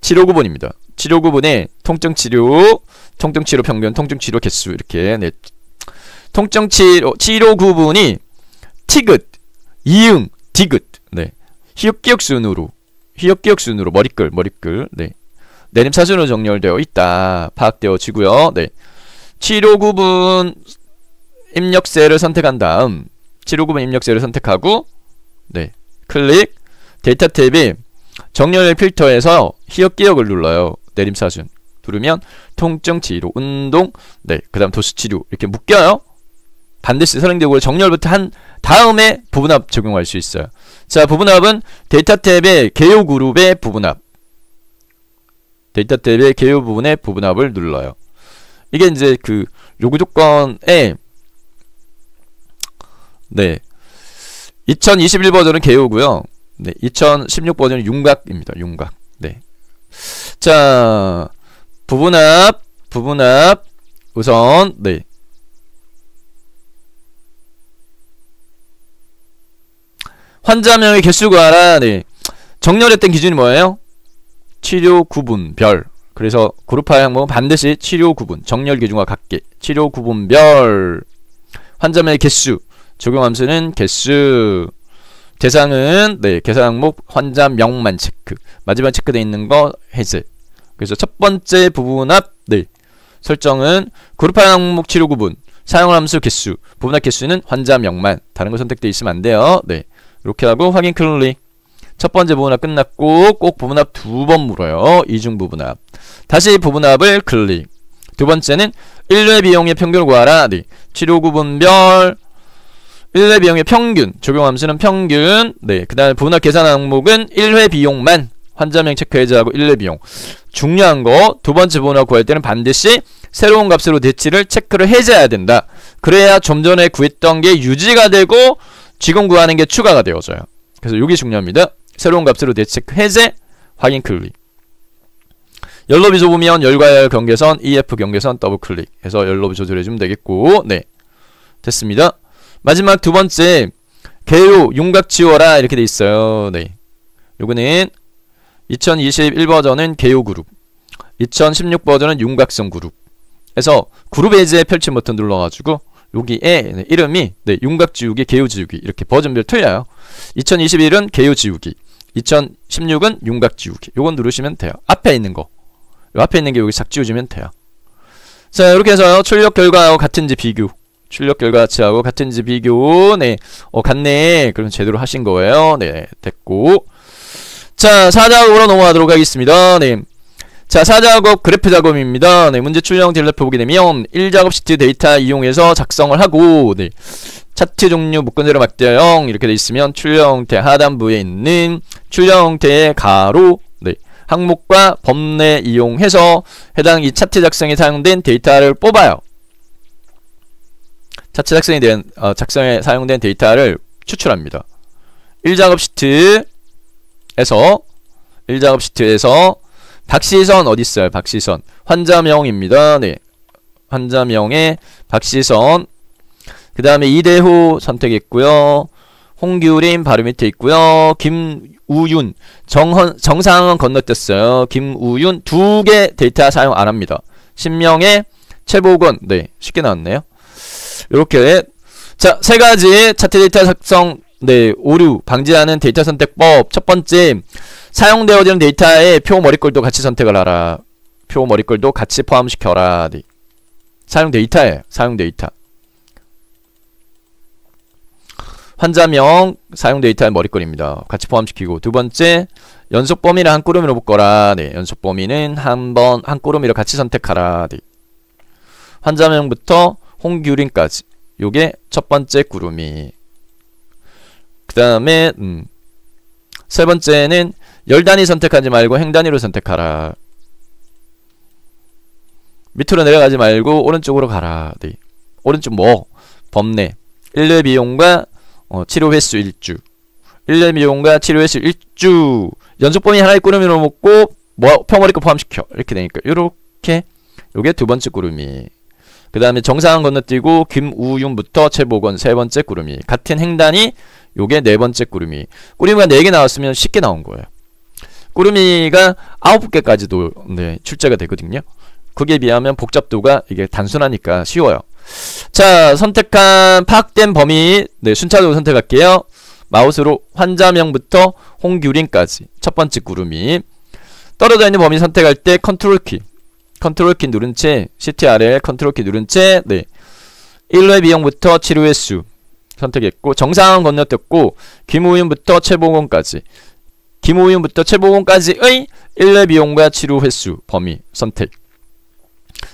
치료 구분입니다. 치료 구분에 통증치료, 통증치료 평균, 통증치료 개수 이렇게 네. 치료 구분이 티귿, 이응, 디귿 네. 희역기역 순으로 머리글 네. 내림차순으로 정렬되어 있다. 파악되어지고요. 네. 치료 구분 입력셀을 선택한 다음 치료 구분 입력셀을 선택하고 네. 클릭 데이터 탭에 정렬 필터에서 희역기역을 눌러요. 내림차순 누르면 통증치료, 운동 네. 그 다음 도수치료 이렇게 묶여요. 반드시 선행되고 정렬부터 한 다음에 부분합 적용할 수 있어요. 자, 부분합은 데이터 탭의 개요 그룹의 부분합. 데이터 탭의 개요 부분의 부분합을 눌러요. 이게 이제 그 요구 조건에 네. 2021 버전은 개요고요. 네. 2016 버전은 윤곽입니다. 윤곽. 네. 자, 부분합 우선 네. 환자명의 개수 구하라. 네. 정렬했던 기준이 뭐예요? 치료 구분별. 그래서 그룹화 항목은 반드시 치료 구분, 정렬 기준과 같게 치료 구분별. 환자명의 개수, 적용 함수는 개수. 대상은 네, 계산 항목 환자명만 체크. 마지막 체크되어 있는 거 해제. 그래서 첫 번째 부분합 네, 설정은 그룹 항목 치료 구분, 사용 함수 개수, 부분합 개수는 환자명만. 다른 거 선택되어 있으면 안 돼요. 네, 이렇게 하고 확인 클릭. 첫 번째 부분합 끝났고 꼭 부분합 두 번 물어요. 이중 부분합. 다시 부분합을 클릭. 두 번째는 1회 비용의 평균을 구하라. 네, 치료 구분별 1회 비용의 평균, 적용 함수는 평균. 네, 그 다음에 부분합 계산 항목은 1회 비용만. 환자명 체크 해제하고 1회 비용. 중요한 거, 두 번째 부분합 구할 때는 반드시 새로운 값으로 대치를 체크를 해제해야 된다. 그래야 좀 전에 구했던 게 유지가 되고 지금 구하는 게 추가가 되어져요. 그래서 이게 중요합니다. 새로운 값으로 대치 체크 해제, 확인 클릭. 열로비 좁으면 열과 열 경계선, EF 경계선 더블 클릭 해서 열로비 조절해주면 되겠고, 네, 됐습니다. 마지막 두 번째, 개요 윤곽 지워라 이렇게 돼 있어요. 네, 요거는 2021 버전은 개요 그룹, 2016 버전은 윤곽선 그룹. 해서 그룹 해제 펼침 버튼 눌러가지고 여기에 네, 이름이 네, 윤곽 지우기, 개요 지우기 이렇게 버전별 틀려요. 2021은 개요 지우기, 2016은 윤곽 지우기. 요건 누르시면 돼요. 앞에 있는 거, 요 앞에 있는 게 여기 싹 지워지면 돼요. 자, 이렇게 해서 출력 결과하고 같은지 비교, 출력 결과치하고 같은지 비교. 네, 같네. 그럼 제대로 하신 거예요. 네, 됐고. 자, 4작업으로 넘어가도록 하겠습니다. 네, 자, 4작업 그래프 작업입니다. 네, 문제 출력 딜레프 보게 되면 1작업 시트 데이터 이용해서 작성을 하고, 네, 차트 종류 묶음대로 막대형 이렇게 돼 있으면 출력 형태 하단부에 있는 출력 형태의 가로, 네, 항목과 범례 이용해서 해당 이 차트 작성에 사용된 데이터를 뽑아요. 차트 작성에 대한 작성에 사용된 데이터를 추출합니다. 1작업 시트에서 박시선 어디 있어요? 박시선 환자명입니다. 네, 환자명의 박시선. 그 다음에 이대호 선택했고요. 홍규림 바로 밑에 있고요. 김우윤 정상은 건너뛰었어요. 김우윤 두 개 데이터 사용 안 합니다. 신명의 최보건. 네, 쉽게 나왔네요. 요렇게. 자, 세 가지 차트 데이터 작성 네, 오류 방지하는 데이터 선택법. 첫 번째, 사용되어지는 데이터에 표 머리꼴도 같이 선택을 하라. 표 머리꼴도 같이 포함시켜라. 네. 사용 데이터에 사용 데이터. 환자명 사용 데이터의 머리꼴입니다. 같이 포함시키고. 두 번째, 연속 범위를 한 꾸러미로 묶어라. 네, 연속 범위는 한 꾸러미로 같이 선택하라. 네. 환자명부터 홍규린까지. 요게 첫 번째 꾸러미. 그 다음에 세 번째는 열 단위 선택하지 말고 행 단위로 선택하라. 밑으로 내려가지 말고 오른쪽으로 가라. 네. 오른쪽 뭐? 범례 1회 비용과 치료 횟수 1주 1회 비용과 치료 횟수 1주 연속 범위 하나의 꾸러미로 묶고 뭐 평머리꼴 포함시켜 이렇게 되니까 요렇게 요게 두 번째 꾸러미. 그 다음에 정상은 건너뛰고 김우윤부터 최보건 세 번째 꾸러미. 같은 행단이 요게 네 번째 꾸러미. 꾸러미가 4개 나왔으면 쉽게 나온 거예요. 꾸러미가 9개까지도 네, 출제가 되거든요. 그게 비하면 복잡도가 이게 단순하니까 쉬워요. 자, 선택한 파악된 범위 네, 순차적으로 선택할게요. 마우스로 환자명부터 홍규린까지 첫 번째 꾸러미. 떨어져 있는 범위 선택할 때 컨트롤 키 누른 채 시트 아래 컨트롤 키 누른 채 네, 1회 비용부터 치료 횟수 선택했고 정상은 건너뛰었고 김우윤부터 최보건까지의 1회 비용과 치료 횟수 범위 선택.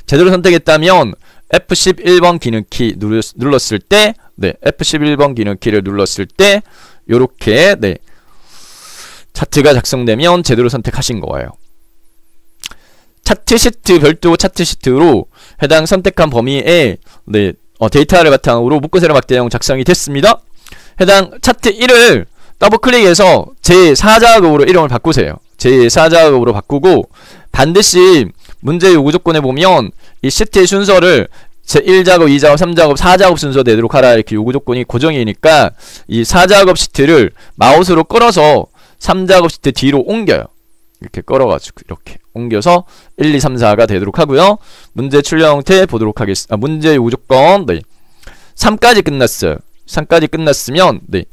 제대로 선택했다면 F11번 기능키 눌렀을 때 네, F11번 기능키를 눌렀을 때 요렇게 네, 차트가 작성되면 제대로 선택하신 거예요. 차트 시트 별도 차트 시트로 해당 선택한 범위에 네, 데이터를 바탕으로 묶어세로 막대형 작성이 됐습니다. 해당 차트 1을 더블 클릭해서 제4작업으로 이름을 바꾸세요. 제4작업으로 바꾸고 반드시 문제 요구 조건에 보면 이 시트의 순서를 제1작업, 2작업, 3작업, 4작업 순서 되도록 하라 이렇게 요구 조건이 고정이니까 이 4작업 시트를 마우스로 끌어서 3작업 시트 뒤로 옮겨요. 이렇게 끌어가지고 이렇게 옮겨서 1, 2, 3, 4가 되도록 하고요. 문제 출력 형태 보도록 하겠습니다. 문제 요구 조건 네, 3까지 끝났어요. 3까지 끝났으면 네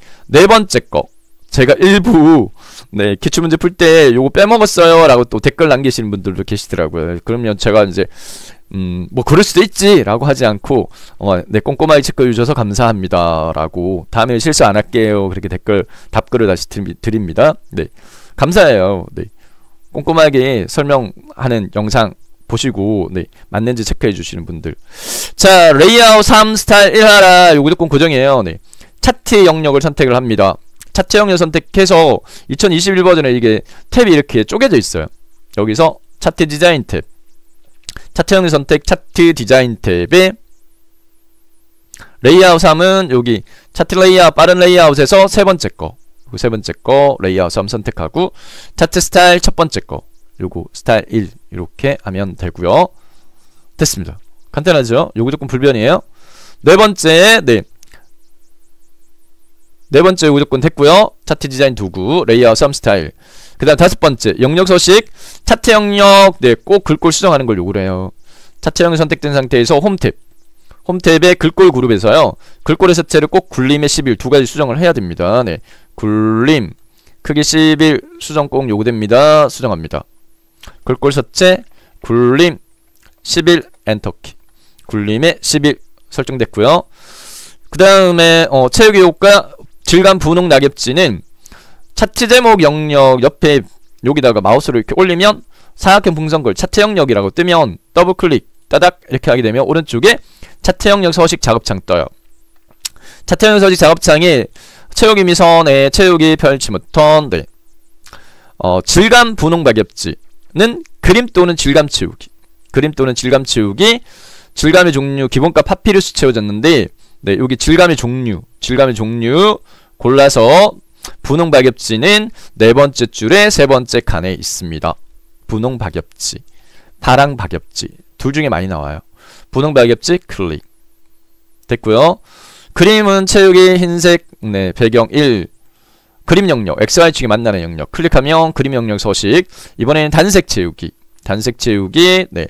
번째 거 제가 일부 네 기출문제 풀 때 요거 빼먹었어요 라고 또 댓글 남기시는 분들도 계시더라고요. 그러면 제가 이제 뭐 그럴 수도 있지 라고 하지 않고 네 꼼꼼하게 체크해 주셔서 감사합니다 라고 다음에 실수 안 할게요 그렇게 댓글 답글을 다시 드립니다. 네 감사해요. 네 꼼꼼하게 설명하는 영상 보시고 네 맞는지 체크해 주시는 분들. 자 레이아웃 3 스타일 1하라 요거 조건 고정이에요. 네 차트 영역을 선택을 합니다. 차트 영역 선택해서 2021 버전에 이게 탭이 이렇게 쪼개져 있어요. 여기서 차트 디자인 탭, 차트 영역 선택, 차트 디자인 탭에 레이아웃 3은 여기 차트 레이아웃, 빠른 레이아웃에서 세 번째 거, 세 번째 거 레이아웃 3 선택하고 차트 스타일 첫 번째 거, 요거 스타일 1 이렇게 하면 되고요. 됐습니다. 간단하죠? 요거 조금 불변이에요. 네 번째, 네 번째 무조건 됐고요. 차트 디자인 도구, 레이아웃 3 스타일. 그 다음 다섯 번째, 영역 서식, 차트 영역, 네, 꼭 글꼴 수정하는 걸 요구를 해요. 차트 영역 선택된 상태에서 홈 탭. 홈 탭의 글꼴 그룹에서요. 글꼴의 습체를 꼭 굴림의 11 두 가지 수정을 해야 됩니다. 네. 굴림, 크기 11 수정 꼭 요구됩니다. 수정합니다. 글꼴 습체, 굴림, 11 엔터키. 굴림의 11 설정됐고요. 그 다음에 채우기 효과 질감 분홍 낙엽지는 차트 제목 영역 옆에 여기다가 마우스를 이렇게 올리면 사각형 풍선글 차트 영역이라고 뜨면 더블 클릭 따닥 이렇게 하게 되면 오른쪽에 차트 영역 서식 작업창 떠요. 차트 영역 서식 작업창에 채우기 미선에 채우기 펼치 버튼, 네. 질감 분홍 낙엽지는 그림 또는 질감 채우기, 그림 또는 질감 채우기, 질감의 종류 기본값 파피루스 채워졌는데 네, 여기 질감의 종류 골라서 분홍 박엽지는 네 번째 줄에 세 번째 칸에 있습니다. 분홍 박엽지, 파랑 박엽지 둘 중에 많이 나와요. 분홍 박엽지 클릭 됐고요. 그림은 채우기 흰색 네, 배경 1 그림 영역 XY축이 만나는 영역 클릭하면 그림 영역 서식. 이번에는 단색 채우기 네,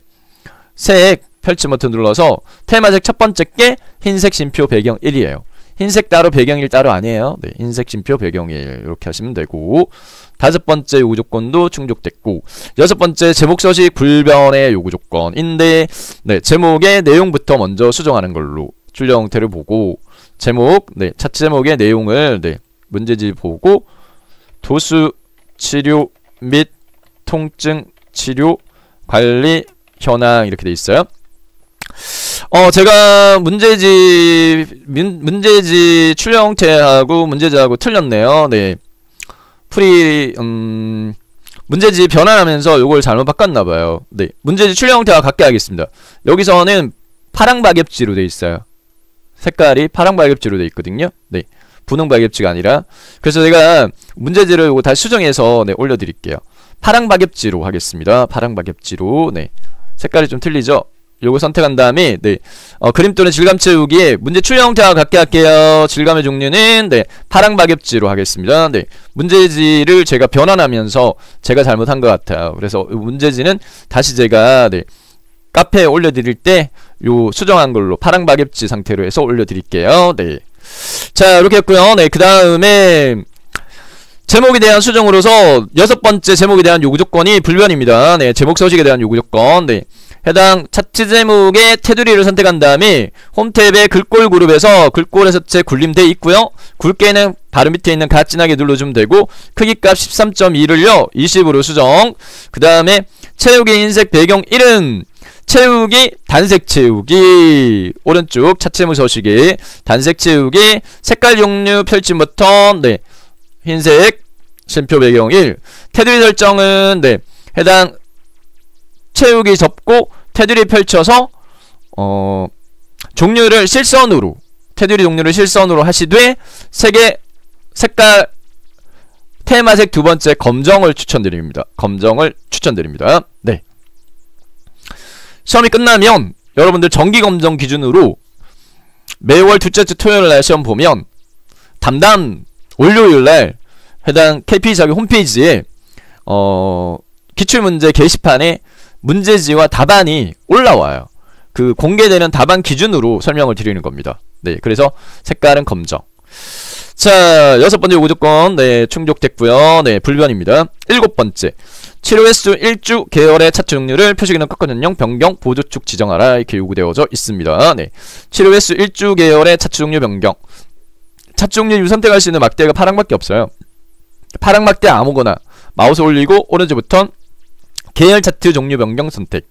색 펼치 버튼 눌러서 테마색 첫 번째 게 흰색 심표 배경 1이에요. 흰색 따로 배경 1 따로 아니에요. 네, 흰색 심표 배경 1 이렇게 하시면 되고 다섯 번째 요구 조건도 충족됐고 여섯 번째 제목 서식 불변의 요구 조건인데 네, 제목의 내용부터 먼저 수정하는 걸로 출력 형태를 보고 제목 네, 차트 제목의 내용을 네, 문제집 보고 도수 치료 및 통증 치료 관리 현황 이렇게 돼 있어요. 제가 문제지 출력 형태하고 문제지하고 틀렸네요. 네. 문제지 변환하면서 요걸 잘못 바꿨나봐요. 네. 문제지 출력 형태와 같게 하겠습니다. 여기서는 파랑 박엽지로 돼 있어요. 색깔이 파랑 박엽지로 돼 있거든요. 네. 분홍 박엽지가 아니라. 그래서 제가 문제지를 요거 다시 수정해서 네, 올려드릴게요. 파랑 박엽지로 하겠습니다. 파랑 박엽지로. 네. 색깔이 좀 틀리죠? 요거 선택한 다음에 네, 그림 또는 질감 채우기에 문제 출력 형태와 같게 할게요. 질감의 종류는 네, 파랑 박엽지로 하겠습니다. 네, 문제지를 제가 변환하면서 제가 잘못한 것 같아요. 그래서 문제지는 다시 제가 네, 카페에 올려드릴 때 요 수정한 걸로 파랑 박엽지 상태로 해서 올려드릴게요. 네, 자 이렇게 했고요. 네, 그 다음에 제목에 대한 수정으로서 여섯 번째 제목에 대한 요구 조건이 불변입니다. 네, 제목 서식에 대한 요구 조건. 네. 해당 차트 제목의 테두리를 선택한 다음에 홈 탭의 글꼴 그룹에서 글꼴의 습체 굴림돼 있고요. 굵게는 바로 밑에 있는 가 진하게 눌러주면 되고 크기값 13.2를요 20으로 수정. 그 다음에 채우기 흰색 배경 1은 채우기 단색 채우기 오른쪽 차트 제목 서식에 단색 채우기 색깔 종류 펼침 버튼 네 흰색 심표 배경 1 테두리 설정은 네 해당 채우기 접고 테두리 펼쳐서 종류를 실선으로 테두리 종류를 실선으로 하시되 색의 색깔 테마색 두 번째 검정을 추천드립니다. 검정을 추천드립니다. 네. 시험이 끝나면 여러분들 정기검정 기준으로 매월 둘째 주 토요일날 시험 보면 담당 월요일날 해당 KP 자격 홈페이지에 기출문제 게시판에 문제지와 답안이 올라와요. 그 공개되는 답안 기준으로 설명을 드리는 겁니다. 네, 그래서 색깔은 검정. 자, 6번째 요구조건 네 충족됐고요. 네 불변입니다. 7번째 치료 횟수 1주 계열의 차트 종류를 표시기능 꺾어전형 변경 보조축 지정하라 이렇게 요구되어져 있습니다. 네 치료 횟수 1주 계열의 차트 종류 변경. 차트 종류 선택할 수 있는 막대가 파랑밖에 없어요. 파랑 막대 아무거나 마우스 올리고 오른쪽부터 계열 차트 종류 변경 선택.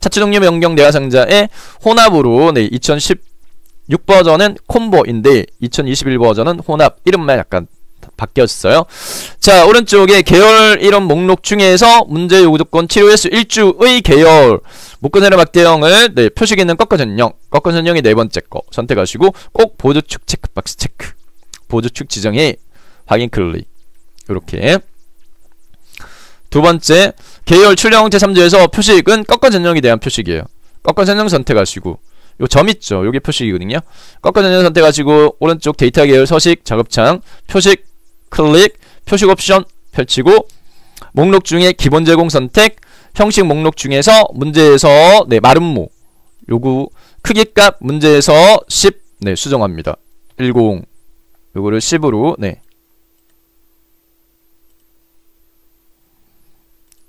차트 종류 변경 대화상자의 혼합으로 네 2016 버전은 콤보인데 2021 버전은 혼합. 이름만 약간 바뀌었어요. 자, 오른쪽에 계열 이름 목록 중에서 문제 요구조건 치료 횟수 1주의 계열 묶어내려 막대형을 네 표시기능 꺾어전형. 꺾어전형이 네 번째 거 선택하시고 꼭 보조축 체크박스 체크. 보조축 지정에 확인 클릭. 요렇게. 두 번째 계열 출력 제3조에서 표식은 꺾어전형에 대한 표식이에요. 꺾어전형 선택하시고 요 점 있죠. 요게 표식이거든요. 꺾어전형 선택하시고 오른쪽 데이터 계열 서식 작업창 표식 클릭 표식 옵션 펼치고 목록 중에 기본 제공 선택 형식 목록 중에서 문제에서 네 마름모 요구 크기값 문제에서 10 네 수정합니다. 10 요거를 10으로 네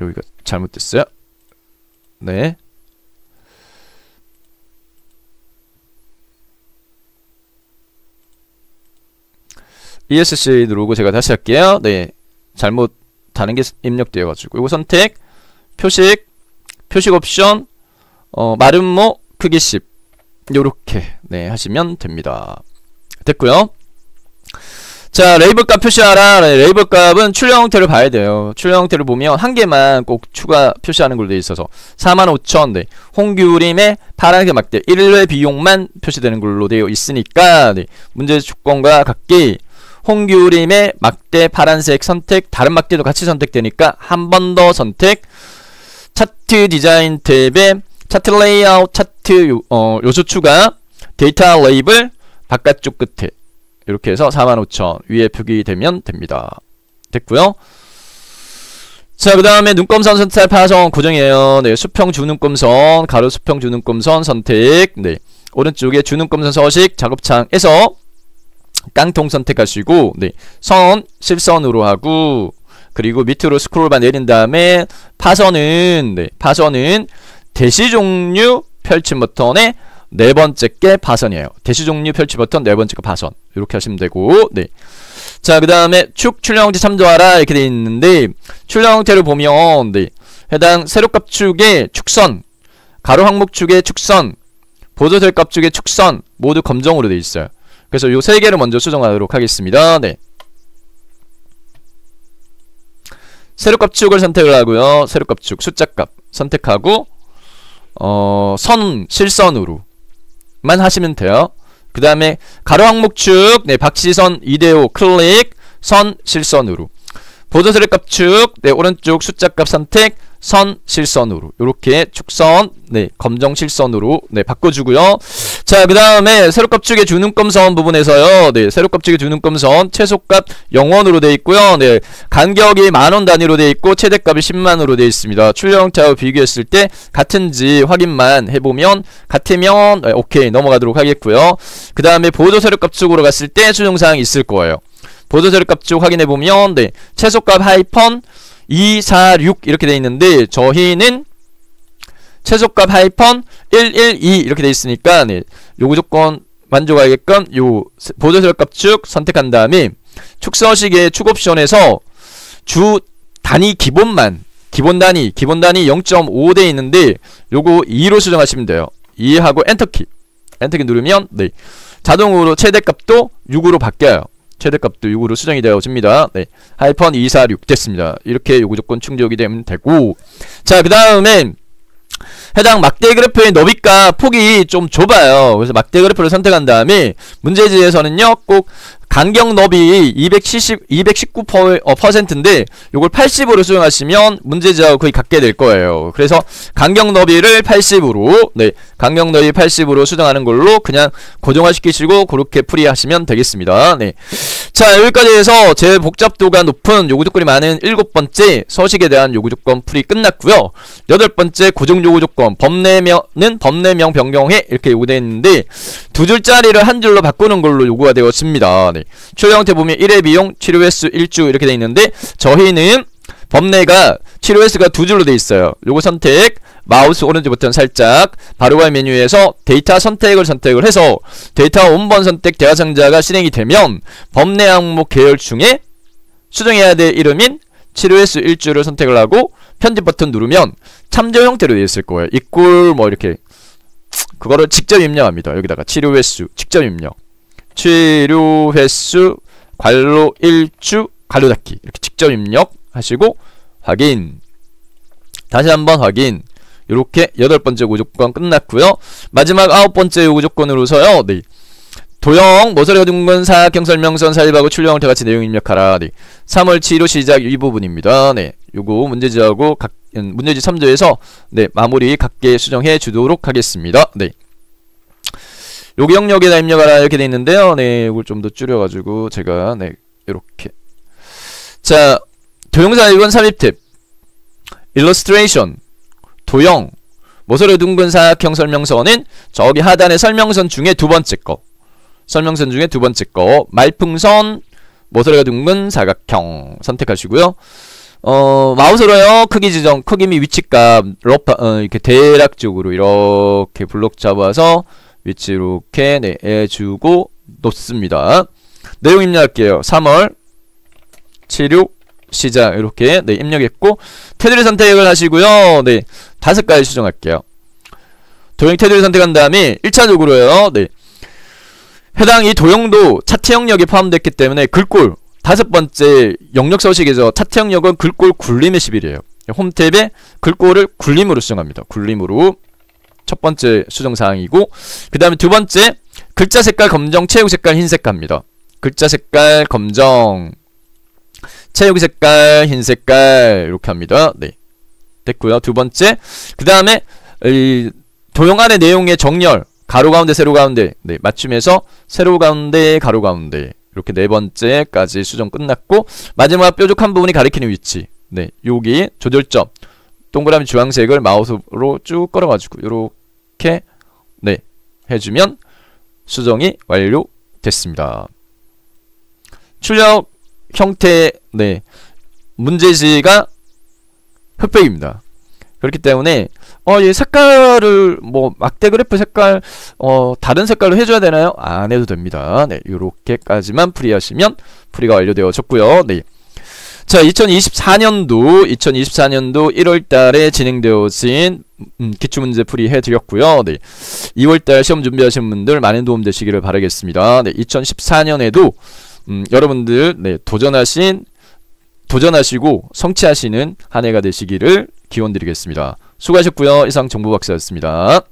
여기가 잘못됐어요. 네 ESC 누르고 제가 다시 할게요. 네 잘못 다른 게 입력되어가지고 요거 선택 표식 옵션 마름모 크기 10 요렇게 네 하시면 됩니다. 됐고요. 자 레이블 값 표시하라. 레이블 값은 출력 형태를 봐야 돼요. 출력 형태를 보면 한 개만 꼭 추가 표시하는 걸로 되어 있어서 45,000 네 홍규림의 파란색 막대 1회 비용만 표시되는 걸로 되어 있으니까 네 문제 조건과 같게 홍규림의 막대 파란색 선택 다른 막대도 같이 선택되니까 한 번 더 선택 차트 디자인 탭에 차트 레이아웃 차트 요소 추가 데이터 레이블 바깥쪽 끝에 이렇게 해서 45,000 위에 표기되면 됩니다. 됐고요. 자 그 다음에 눈금선 선택 파성 고정이에요. 네 수평 주눈금선 가로 수평 주눈금선 선택 네 오른쪽에 주눈금선 서식 작업창에서 깡통 선택하시고 네 선 실선으로 하고 그리고 밑으로 스크롤바 내린 다음에 파선은 네 파선은 대시 종류 펼침 버튼의 네 번째 게 파선이에요. 대시 종류 펼침 버튼 네 번째 게 파선 이렇게 하시면 되고 네 자 그 다음에 축 출력 형태 참조하라 이렇게 되어 있는데 출력 형태를 보면 네 해당 세로값 축의 축선 가로 항목 축의 축선 보조셀 값 축의 축선 모두 검정으로 되어 있어요. 그래서 요 세 개를 먼저 수정하도록 하겠습니다. 네. 세로값 축을 선택을 하고요. 세로값 축 숫자값 선택하고 선 실선으로만 하시면 돼요. 그 다음에 가로 항목 축 네 박시선 2대5 클릭 선 실선으로 보조세로값 축 네 오른쪽 숫자값 선택 선 실선으로 요렇게 축선 네 검정 실선으로 네 바꿔주고요. 자 그 다음에 세로값 축의 주눈금선 부분에서요 네 세로값 축의 주눈금선 최소값 0원으로 되어 있고요. 네 간격이 만원 단위로 되어 있고 최대값이 10만으로 되어 있습니다. 출력 형태하고 비교했을 때 같은지 확인만 해보면 같으면 네, 오케이 넘어가도록 하겠고요. 그 다음에 보조 세로값 축으로 갔을 때 수정사항이 있을 거예요. 보조 세로값 축 확인해보면 네 최소값 하이펀 246 이렇게 돼 있는데 저희는 최소값 하이펀 112 이렇게 돼 있으니까 네 요구 조건 만족하게끔 요 보조세로값 축 선택한 다음에 축 서식의 축 옵션에서 주 단위 기본만 기본 단위 0.5 돼 있는데 요거 2로 수정하시면 돼요. 2하고 엔터키 누르면 네 자동으로 최대값도 6으로 바뀌어요. 최대값도 6으로 수정이 되어집니다. 네. 하이펀 246 됐습니다. 이렇게 요구조건 충족이 되면 되고 자 그 다음에 해당 막대 그래프의 너비값 폭이 좀 좁아요. 그래서 막대 그래프를 선택한 다음에 문제지에서는요 꼭 간격 너비 219%인데 요걸 80으로 수정하시면 문제지하고 거의 같게 될 거예요. 그래서 간격 너비를 80으로 네 간격 너비 80으로 수정하는 걸로 그냥 고정화 시키시고 그렇게 풀이하시면 되겠습니다. 네. 자 자, 여기까지 해서 제일 복잡도가 높은 요구조건이 많은 7번째 서식에 대한 요구조건 풀이 끝났고요. 8번째 고정요구조건 법내면은 법내명 변경해 이렇게 요구되어 있는데 두 줄짜리를 한 줄로 바꾸는 걸로 요구가 되었습니다. 네. 출력 형태 보면 1회 비용, 치료 횟수 1주 이렇게 되어 있는데 저희는 법내가 치료 횟수가 두 줄로 되어 있어요. 요거 선택, 마우스 오른쪽 버튼 살짝 바로갈 메뉴에서 데이터 선택을 해서 데이터 원본 선택 대화상자가 실행이 되면 법내 항목 계열 중에 수정해야 될 이름인 치료 횟수 1주를 선택을 하고 편집 버튼 누르면 참조 형태로 되어 있을 거예요. 이꼴 뭐 이렇게 그거를 직접 입력합니다. 여기다가 치료 횟수 직접 입력, 치료 횟수 괄호 1주 괄호 닫기 이렇게 직접 입력하시고 확인, 다시 한번 확인. 이렇게 8번째 요구조건 끝났고요. 마지막 9번째 요구조건으로서요. 네. 도형 모서리가 둥근 사각형 설명선 삽입하고 출력 형태 같이 내용 입력하라. 네. 3월 7일 시작 이 부분입니다. 네. 요거 문제지하고 문제지 3조에서 네, 마무리 각계 수정해 주도록 하겠습니다. 네. 요기 영역에다 입력하라 이렇게 돼 있는데요. 네. 이걸 좀 더 줄여 가지고 제가 네, 요렇게. 자, 도형사 이건 삽입 탭. illustration 도형 모서리 둥근 사각형 설명선은 저기 하단의 설명선 중에 두 번째 거, 설명선 중에 두 번째 거 말풍선 모서리가 둥근 사각형 선택하시고요. 마우스로요 크기 지정, 크기 및 위치값 이렇게 대략적으로 이렇게 블록 잡아서 위치 이렇게 네, 해주고 놓습니다. 내용 입력할게요. 3월 7일 시작 이렇게 네, 입력했고 테두리 선택을 하시고요. 네, 5가지 수정할게요. 도형 테두리 선택한 다음에 1차적으로요. 네, 해당 이 도형도 차트 영역에 포함됐기 때문에 글꼴 5번째 영역 서식에서 차트 영역은 글꼴 굴림의 10일이에요. 홈 탭에 글꼴을 굴림으로 수정합니다. 굴림으로 첫 번째 수정 사항이고, 그 다음에 두 번째 글자 색깔 검정, 체육 색깔 흰색 합니다. 글자 색깔 검정, 체육 색깔 흰 색깔 이렇게 합니다. 네, 됐고요. 두 번째, 그 다음에 도형 안의 내용의 정렬 가로 가운데 세로 가운데 네, 맞춤해서 세로 가운데 가로 가운데 이렇게 네 번째까지 수정 끝났고, 마지막 뾰족한 부분이 가리키는 위치 네, 여기 조절점 동그라미 주황색을 마우스로 쭉 끌어가지고 이렇게 네, 해주면 수정이 완료됐습니다. 출력 형태 네, 문제지가 흑백입니다. 그렇기 때문에 이 색깔을 뭐 막대 그래프 색깔 다른 색깔로 해줘야 되나요? 안 해도 됩니다. 네, 요렇게까지만 풀이하시면 풀이가 완료되어졌고요. 네. 자, 2024년도 1월달에 진행되어진 기출문제 풀이 해드렸고요. 네, 2월달 시험 준비하시는 분들 많은 도움 되시기를 바라겠습니다. 네, 2014년에도 여러분들 네, 도전하시고 성취하시는 한 해가 되시기를 기원드리겠습니다. 수고하셨고요. 이상 정보박사였습니다.